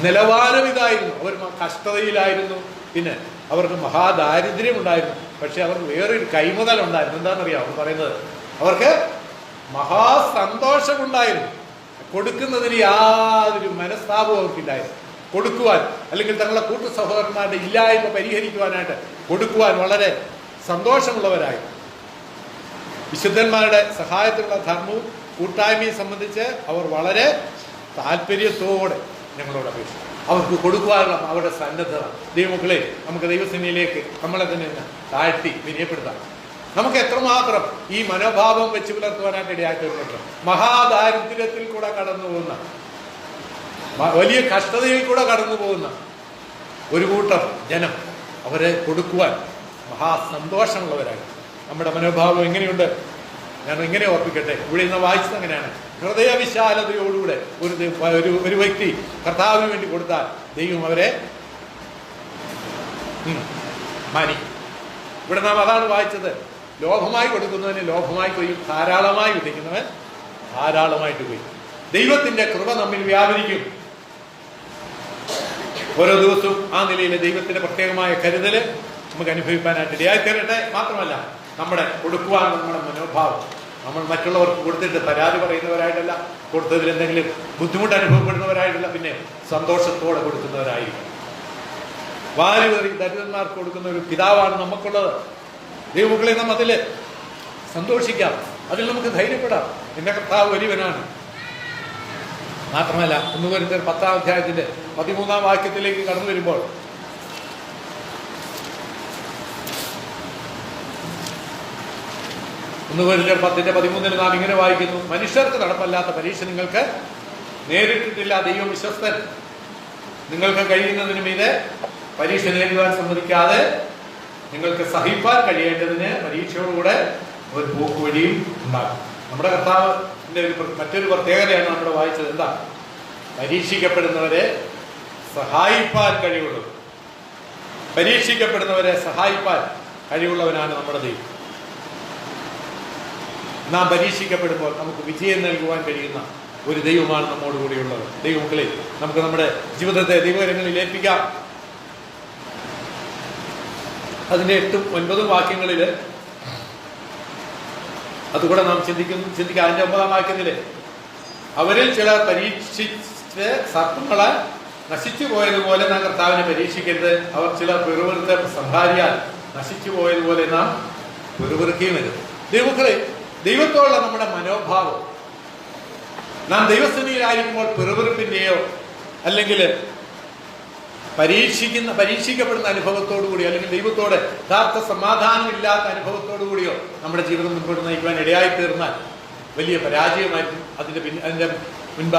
നിലവാരം ഇതായിരുന്നു. അവർ കഷ്ടതയിലായിരുന്നു, പിന്നെ അവർക്ക് മഹാദാരിദ്ര്യം ഉണ്ടായിരുന്നു. പക്ഷെ അവർക്ക് വേറൊരു കൈമുതൽ ഉണ്ടായിരുന്നു. എന്താണെന്നറിയാം അവർ പറയുന്നത്? അവർക്ക് മഹാസന്തോഷമുണ്ടായിരുന്നു. കൊടുക്കുന്നതിന് യാതൊരു മനസ്താപവും അവർക്കില്ലായിരുന്നു. കൊടുക്കുവാൻ, അല്ലെങ്കിൽ തങ്ങളുടെ കൂട്ടു സഹോദരന്മാരുടെ ഇല്ലായ്മ പരിഹരിക്കുവാനായിട്ട് കൊടുക്കുവാൻ വളരെ സന്തോഷമുള്ളവരായിരുന്നു. വിശുദ്ധന്മാരുടെ സഹായത്തിലുള്ള ധർമ്മവും കൂട്ടായ്മയെ സംബന്ധിച്ച് അവർ വളരെ താല്പര്യത്തോടെ ഞങ്ങളോട് അപേക്ഷിച്ചു. അവർക്ക് കൊടുക്കുവാനുള്ള അവരുടെ സന്നദ്ധത. ദൈവമക്കളെ, നമുക്ക് ദൈവസേനയിലേക്ക് നമ്മളെ തന്നെ താഴ്ത്തി വിനയപ്പെടുത്താം. നമുക്ക് എത്രമാത്രം ഈ മനോഭാവം വെച്ച് പുലർത്തുവാനായിട്ട് ഇടയാക്കിയിട്ടുണ്ട്. മഹാദാരിദ്ര്യത്തിൽ കൂടെ കടന്നു പോകുന്ന, വലിയ കഷ്ടതയിൽ കൂടെ കടന്നു പോകുന്ന ഒരു കൂട്ടം ജനം, അവരെ കൊടുക്കുവാൻ മഹാസന്തോഷമുള്ളവരായി. നമ്മുടെ മനോഭാവം എങ്ങനെയുണ്ട്? ഞാൻ എങ്ങനെ ഓർപ്പിക്കട്ടെ? ഇവിടെ ഇന്ന് വായിച്ചത് അങ്ങനെയാണ്. ഹൃദയവിശാലതയോടുകൂടെ ഒരു വ്യക്തി കർത്താവിന് വേണ്ടി കൊടുത്താൽ ദൈവം അവരെ മാനിക്കും. ഇവിടെ നാം അതാണ് വായിച്ചത്. ലോഭമായി കൊടുക്കുന്നവന് ലോഭമായി കൊയ്യും, ധാരാളമായി വിധിക്കുന്നവൻ ധാരാളമായിട്ട് കൊയ്യും. ദൈവത്തിന്റെ കൃപ നമ്മിൽ വ്യാപരിക്കും. ഓരോ ദിവസവും ആ നിലയിൽ ദൈവത്തിന്റെ പ്രത്യേകമായ കരുതല് നമുക്ക് അനുഭവിക്കാനായിട്ട് ഇടയായിത്തീരട്ടെ. മാത്രമല്ല, നമ്മുടെ കൊടുക്കുവാൻ നമ്മുടെ മനോഭാവം, നമ്മൾ മറ്റുള്ളവർക്ക് കൊടുത്തിട്ട് പരാതി പറയുന്നവരായിട്ടല്ല, കൊടുത്തതിൽ എന്തെങ്കിലും ബുദ്ധിമുട്ട് അനുഭവപ്പെടുന്നവരായിട്ടല്ല, പിന്നെ സന്തോഷത്തോടെ കൊടുക്കുന്നവരായിരിക്കും. വാരി ദരിദ്രന്മാർക്ക് കൊടുക്കുന്ന ഒരു പിതാവാണ് നമുക്കുള്ളത്. ദൈവമക്കളെ, നാം അതിൽ സന്തോഷിക്കാം, അതിൽ നമുക്ക് ധൈര്യപ്പെടാം. എന്റെ കർത്താവ് വലിയവനാണ്. മാത്രമല്ല, 1 കൊരിന്ത്യർ 10-ാം അധ്യായത്തിന്റെ 13-ാം വാക്യത്തിലേക്ക് കടന്നു വരുമ്പോൾ 1 കൊരിന്ത്യർ 10:13 നാം ഇങ്ങനെ വായിക്കുന്നു: മനുഷ്യർക്ക് നടപ്പല്ലാത്ത പരീക്ഷ നിങ്ങൾക്ക് നേരിട്ടിട്ടില്ല. ദൈവം വിശ്വസ്തൻ. നിങ്ങൾക്ക് കഴിയുന്നതിന് മീതെ പരീക്ഷ നേരിടുവാൻ സമ്മതിക്കാതെ നിങ്ങൾക്ക് സഹിപ്പാൻ കഴിയേണ്ടതിന് പരീക്ഷയോടുകൂടെ ഒരു പോക്കുവഴിയും ഉണ്ടാകും. നമ്മുടെ കർത്താവിന്റെ മറ്റൊരു പ്രത്യേകതയാണ് നമ്മുടെ വായിച്ചത്. എന്താ? പരീക്ഷിക്കപ്പെടുന്നവരെ സഹായിപ്പാൻ കഴിവുള്ളത്. പരീക്ഷിക്കപ്പെടുന്നവരെ സഹായിപ്പാൻ കഴിവുള്ളവനാണ് നമ്മുടെ ദൈവം. നാം പരീക്ഷിക്കപ്പെടുമ്പോൾ നമുക്ക് വിജയം നൽകുവാൻ കഴിയുന്ന ഒരു ദൈവമാണ് നമ്മോട് കൂടിയുള്ളത്. ദൈവമക്കളെ, നമുക്ക് നമ്മുടെ ജീവിതത്തെ ദൈവകരങ്ങളിൽ ഏൽപ്പിക്കാം. അതിന്റെ 8ഉം 9ഉം വാക്യങ്ങളിൽ അതുകൂടെ നാം ചിന്തിക്കാം. അതിന്റെ 9-ാം വാക്യത്തില് അവരിൽ ചിലർ പരീക്ഷിച്ച് സർപ്പങ്ങളെ നശിച്ചു പോയതുപോലെ നാം കർത്താവിനെ പരീക്ഷിക്കരുത്. അവർ ചിലർ പിറുവിറുത്ത് സംഹാരിയാൽ നശിച്ചു പോയതുപോലെ നാം പിറുവിറുക്കുകയുമരുത്. ദൈവമക്കളെ, ദൈവത്തോടുള്ള നമ്മുടെ മനോഭാവം, നാം ദൈവസ്ഥിതിയിലായിരിക്കുമ്പോൾ പിറുവിറുപ്പിന്റെയോ അല്ലെങ്കിൽ പരീക്ഷിക്കപ്പെടുന്ന അനുഭവത്തോടു കൂടിയോ അല്ലെങ്കിൽ ദൈവത്തോട് യഥാർത്ഥ സമാധാനമില്ലാത്ത അനുഭവത്തോടു കൂടിയോ നമ്മുടെ ജീവിതം മുൻപോട്ട് നയിക്കുവാൻ ഇടയായി തീർന്നാൽ വലിയ പരാജയമായിരിക്കും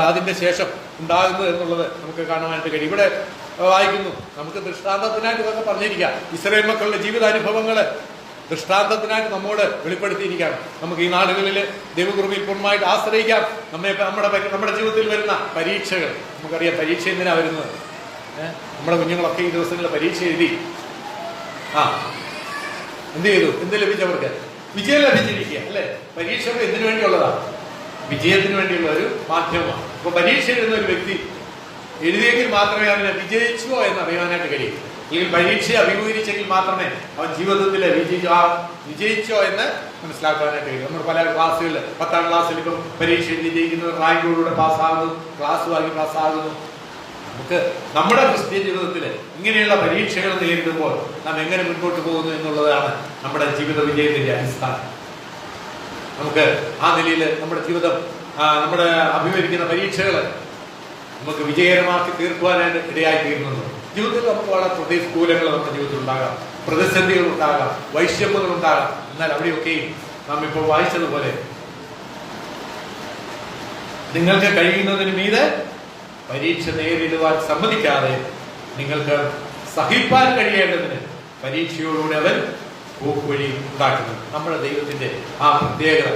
അതിന്റെ ശേഷം ഉണ്ടാകുന്നത് എന്നുള്ളത് നമുക്ക് കാണാനായിട്ട് കഴിയും. ഇവിടെ വായിക്കുന്നു, നമുക്ക് ദൃഷ്ടാന്തത്തിനായിട്ട് ഇതൊക്കെ പറഞ്ഞിരിക്കാം. ഇസ്രായേൽ മക്കളുടെ ജീവിതാനുഭവങ്ങള് ദൃഷ്ടാന്തത്തിനായിട്ട് നമ്മോട് വെളിപ്പെടുത്തിയിരിക്കുകയാണ്. നമുക്ക് ഈ നാടുകളിൽ ദൈവകൃപയിൽ പൂർണ്ണമായിട്ട് ആശ്രയിക്കാം. നമ്മുടെ ജീവിതത്തിൽ വരുന്ന പരീക്ഷകൾ, നമുക്കറിയാം പരീക്ഷ എന്തിനാ വരുന്നത്. നമ്മുടെ കുഞ്ഞുങ്ങളൊക്കെ ഈ ദിവസങ്ങളിൽ പരീക്ഷ എഴുതി എന്ത് ചെയ്തു? എന്ത് ലഭിച്ചവർക്ക്? വിജയം ലഭിച്ചിരിക്കുക അല്ലെ? പരീക്ഷകൾ എന്തിനു വേണ്ടിയുള്ളതാണ്? വിജയത്തിന് വേണ്ടിയുള്ള ഒരു മാധ്യമമാണ്. അപ്പൊ പരീക്ഷ എഴുതുന്ന ഒരു വ്യക്തി എഴുതിയെങ്കിൽ മാത്രമേ അവന് വിജയിച്ചോ എന്ന് അറിയാനായിട്ട് കഴിയും. അല്ലെങ്കിൽ പരീക്ഷയെ അഭിമുഖീകരിച്ചെങ്കിൽ മാത്രമേ അവൻ ജീവിതത്തിൽ വിജയിച്ചോ എന്ന് മനസ്സിലാക്കാനായിട്ട് കഴിയും. നമ്മൾ പല ക്ലാസ്സുകളിൽ 10-ാം ക്ലാസ്സിൽ ഇപ്പം പരീക്ഷ വിജയിക്കുന്നു, റാങ്കോടുകൂടെ പാസ്സാകുന്നു, ക്ലാസ് വാങ്ങി പാസ്സാകുന്നു. നമുക്ക് നമ്മുടെ ക്രിസ്ത്യൻ ജീവിതത്തിൽ ഇങ്ങനെയുള്ള പരീക്ഷകൾ നേരിടുമ്പോൾ നാം എങ്ങനെ മുൻപോട്ട് പോകുന്നു എന്നുള്ളതാണ് നമ്മുടെ ജീവിത വിജയത്തിന്റെ അടിസ്ഥാനം. നമുക്ക് ആ നിലയിൽ നമ്മുടെ ജീവിതം, നമ്മുടെ അഭിമുഖീകരിക്കുന്ന പരീക്ഷകൾ നമുക്ക് വിജയകരമാക്കി തീർക്കുവാനായിട്ട് ഇടയായി തീരുന്നുണ്ട്. ജീവിതത്തിൽ നമുക്ക് വളരെ പ്രതികൂലങ്ങൾ നമ്മുടെ ജീവിതത്തിൽ ഉണ്ടാകാം, പ്രതിസന്ധികൾ ഉണ്ടാകാം, വൈഷമ്യങ്ങൾ ഉണ്ടാകാം. എന്നാൽ അവിടെയൊക്കെയും നാം ഇപ്പോൾ വായിച്ചതുപോലെ നിങ്ങൾക്ക് കഴിയുന്നതിന് മീതെ പരീക്ഷ നേരിടുവാൻ സമ്മതിക്കാതെ നിങ്ങൾക്ക് സഹിപ്പാൻ കഴിയേണ്ടതിന് പരീക്ഷയോടുകൂടി അവൻ പോക്കുവഴി ഉണ്ടാക്കുന്നു. നമ്മുടെ ദൈവത്തിന്റെ ആ പ്രത്യേകത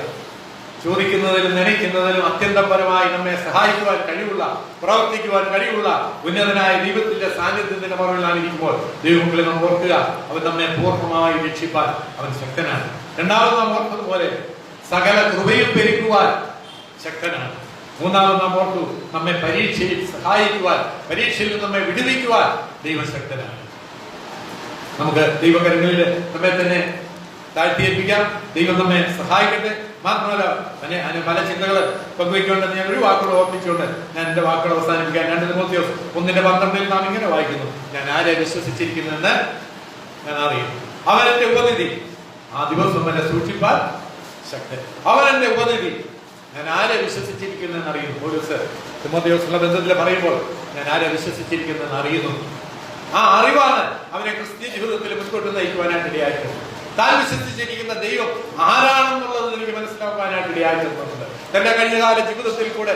ചോദിക്കുന്നതിലും നനയ്ക്കുന്നതിലും അത്യന്തപരമായി നമ്മെ സഹായിക്കുവാൻ കഴിവുള്ള, പ്രവർത്തിക്കുവാൻ കഴിവുള്ള ഉന്നതനായ ദൈവത്തിന്റെ സാന്നിധ്യത്തിന്റെ മറവിലാണ് ഇരിക്കുമ്പോൾ ദൈവങ്ങളെ നാം ഓർക്കുക, അവൻ നമ്മെ പൂർണ്ണമായി രക്ഷിപ്പാൻ അവൻ ശക്തനാണ്. രണ്ടാമത് നാം ഓർത്തതുപോലെ സകല കൃപയും പെരുക്കുവാൻ ശക്തനാണ്. മൂന്നാമത് നാം ഓർത്തു, നമ്മെ പരീക്ഷയിൽ സഹായിക്കുവാൻ, പരീക്ഷയിൽ നമ്മെ വിടുവിക്കുവാൻ ദൈവം ശക്തനാണ്. നമുക്ക് ദൈവകരങ്ങളിൽ നമ്മെ തന്നെ താഴ്ത്തിയേൽപ്പിക്കാം. ദൈവം നമ്മെ സഹായിക്കട്ടെ. മാത്രമല്ല പല ചിന്തകൾ പങ്കുവയ്ക്കേണ്ടെന്ന് ഞാൻ ഒരു വാക്കുകൾ ഓർപ്പിച്ചുകൊണ്ട് ഞാൻ എന്റെ വാക്കുകൾ അവസാനിപ്പിക്കാൻ. 2 തിമോഥെയോസ് 1:12 നാം ഇങ്ങനെ വായിക്കുന്നു: ഞാൻ ആരെ വിശ്വസിച്ചിരിക്കുന്നുവെന്ന് ഞാൻ അറിയുന്നു, അവൻ എന്റെ ഉപനിധി, ആ ദിവസം എന്നെ സൂക്ഷിപ്പാൻ ശക്തൻ. അവൻ എന്റെ ഉപനിധി, ഞാൻ ആരെ വിശ്വസിച്ചിരിക്കുന്നെന്ന് അറിയുന്നു. പൗലോസ് തിമോഥെയോസുള്ള ബന്ധത്തിൽ പറയുമ്പോൾ ഞാൻ ആരെ വിശ്വസിച്ചിരിക്കുന്നെന്ന് അറിയുന്നു. ആ അറിവാണ് അവനെ ക്രിസ്തീയ ജീവിതത്തിൽ മുൻപോട്ട് നയിക്കുവാനായിട്ട് ഇടയായിട്ടുണ്ട്. താൻ വിശ്വസിച്ചിരിക്കുന്ന ദൈവം ആരാണെന്നുള്ളത് എനിക്ക് മനസ്സിലാക്കാനായിട്ട് ഇടയായിട്ടുണ്ട്. തന്റെ കഴിഞ്ഞകാല ജീവിതത്തിൽ കൂടെ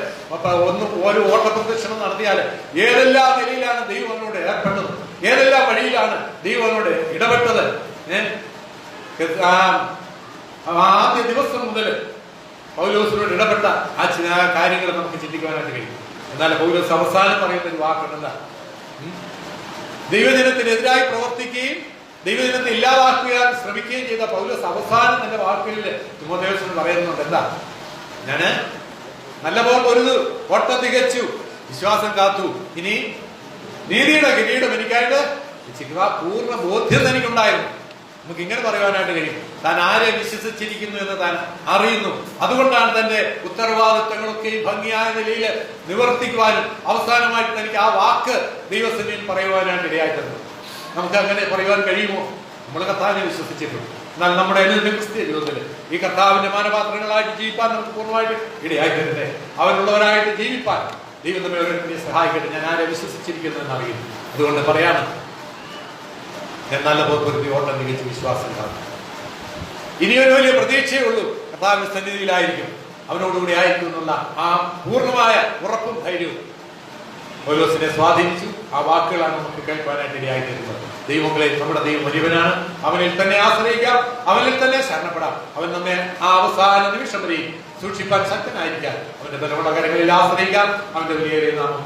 ഓരോ ഓട്ടപ്രദക്ഷിണം നടത്തിയാൽ ഏതെല്ലാം നിലയിലാണ് ദൈവം അവനോട് ഏർപ്പെട്ടത്, ഏതെല്ലാം വഴിയിലാണ് ദൈവം അവനോട് ഇടപെട്ടത്. ആദ്യ ദിവസം മുതൽ പൗലോസിനോട് ഇടപെട്ട ആ ചില കാര്യങ്ങൾ നമുക്ക് ചിന്തിക്കുവാനായിട്ട് കഴിയും. എന്നാൽ പൗലോസ് അവസാനം പറയുന്ന ഒരു വാക്കുണ്ട്: ദൈവജനത്തിനെതിരായി പ്രവർത്തിക്കുകയും ദൈവജനത്തെ ഇല്ലാതാക്കുവാൻ ശ്രമിക്കുകയും ചെയ്ത പൗലോസ് അവസാനം തന്റെ വാക്കുകളിൽ തിമോഥെയോസിന് പറയുന്നുണ്ട്, എന്താ? ഞാന് നല്ലപോലെ പൊരുതു, ഓട്ടം തികച്ചു, വിശ്വാസം കാത്തു, ഇനി നീതിയുടെ കിരീടം എനിക്കായിട്ട് പൂർണ്ണ ബോധ്യം എനിക്കുണ്ടായിരുന്നു. നമുക്ക് ഇങ്ങനെ പറയുവാനായിട്ട് കഴിയും, താൻ ആരെ വിശ്വസിച്ചിരിക്കുന്നു എന്ന് താൻ അറിയുന്നു. അതുകൊണ്ടാണ് തന്റെ ഉത്തരവാദിത്തങ്ങളൊക്കെയും ഭംഗിയായ നിലയിൽ നിവർത്തിക്കുവാനും അവസാനമായിട്ട് തനിക്ക് ആ വാക്ക് ദൈവസന്നിധിയിൽ പറയുവാനായിട്ട് ഇടയായിട്ടുണ്ട്. നമുക്ക് അങ്ങനെ പറയുവാൻ കഴിയുമോ? നമ്മൾ കർത്താവിനെ വിശ്വസിച്ചിട്ടുണ്ട്. എന്നാൽ നമ്മുടെ ക്രിസ്തീയ ജീവിതത്തിൽ ഈ കർത്താവിന്റെ മാനപാത്രങ്ങളായിട്ട് ജീവിപ്പാൻ നമുക്ക് പൂർണ്ണമായിട്ട് ഇടയായിത്തരുന്നേ. അവനുള്ളവരായിട്ട് ജീവിപ്പാൻ ദൈവം നമ്മെ ഓരോരുത്തരെയും സഹായിക്കട്ടെ. ഞാൻ ആരെ വിശ്വസിച്ചിരിക്കുന്നു എന്ന് അറിയുന്നു. അതുകൊണ്ട് പറയാണ്, ഞാൻ നല്ല പൊരുതി ഓട്ടം തികച്ച് വിശ്വാസം കാണും. ഇനിയൊരു വലിയ പ്രതീക്ഷയേ ഉള്ളൂ, കർത്താവിന്റെ സന്നിധിയിലായിരിക്കും, അവനോടുകൂടി ആയിരിക്കും എന്നുള്ള ആ പൂർണ്ണമായ ഉറപ്പും ധൈര്യവും പൗലോസിനെ സ്വാധീനിച്ചു. ആ വാക്കുകളാണ് നമുക്ക് കേൾക്കാനായിട്ട് ഇടയായിത്തീരുന്നത്. ദൈവങ്ങളെ, നമ്മുടെ ദൈവം വലിയവനാണ്. അവനിൽ തന്നെ ആശ്രയിക്കാം, അവനിൽ തന്നെ ശരണപ്പെടാം. അവൻ നമ്മെ ആ അവസാന നിമിഷം വരെയും സൂക്ഷിപ്പാൻ ശക്തനായിരിക്കാം. അവന്റെ ബലമുള്ള കരങ്ങളിൽ ആശ്രയിക്കാം. അവന്റെ വലിയ നാമം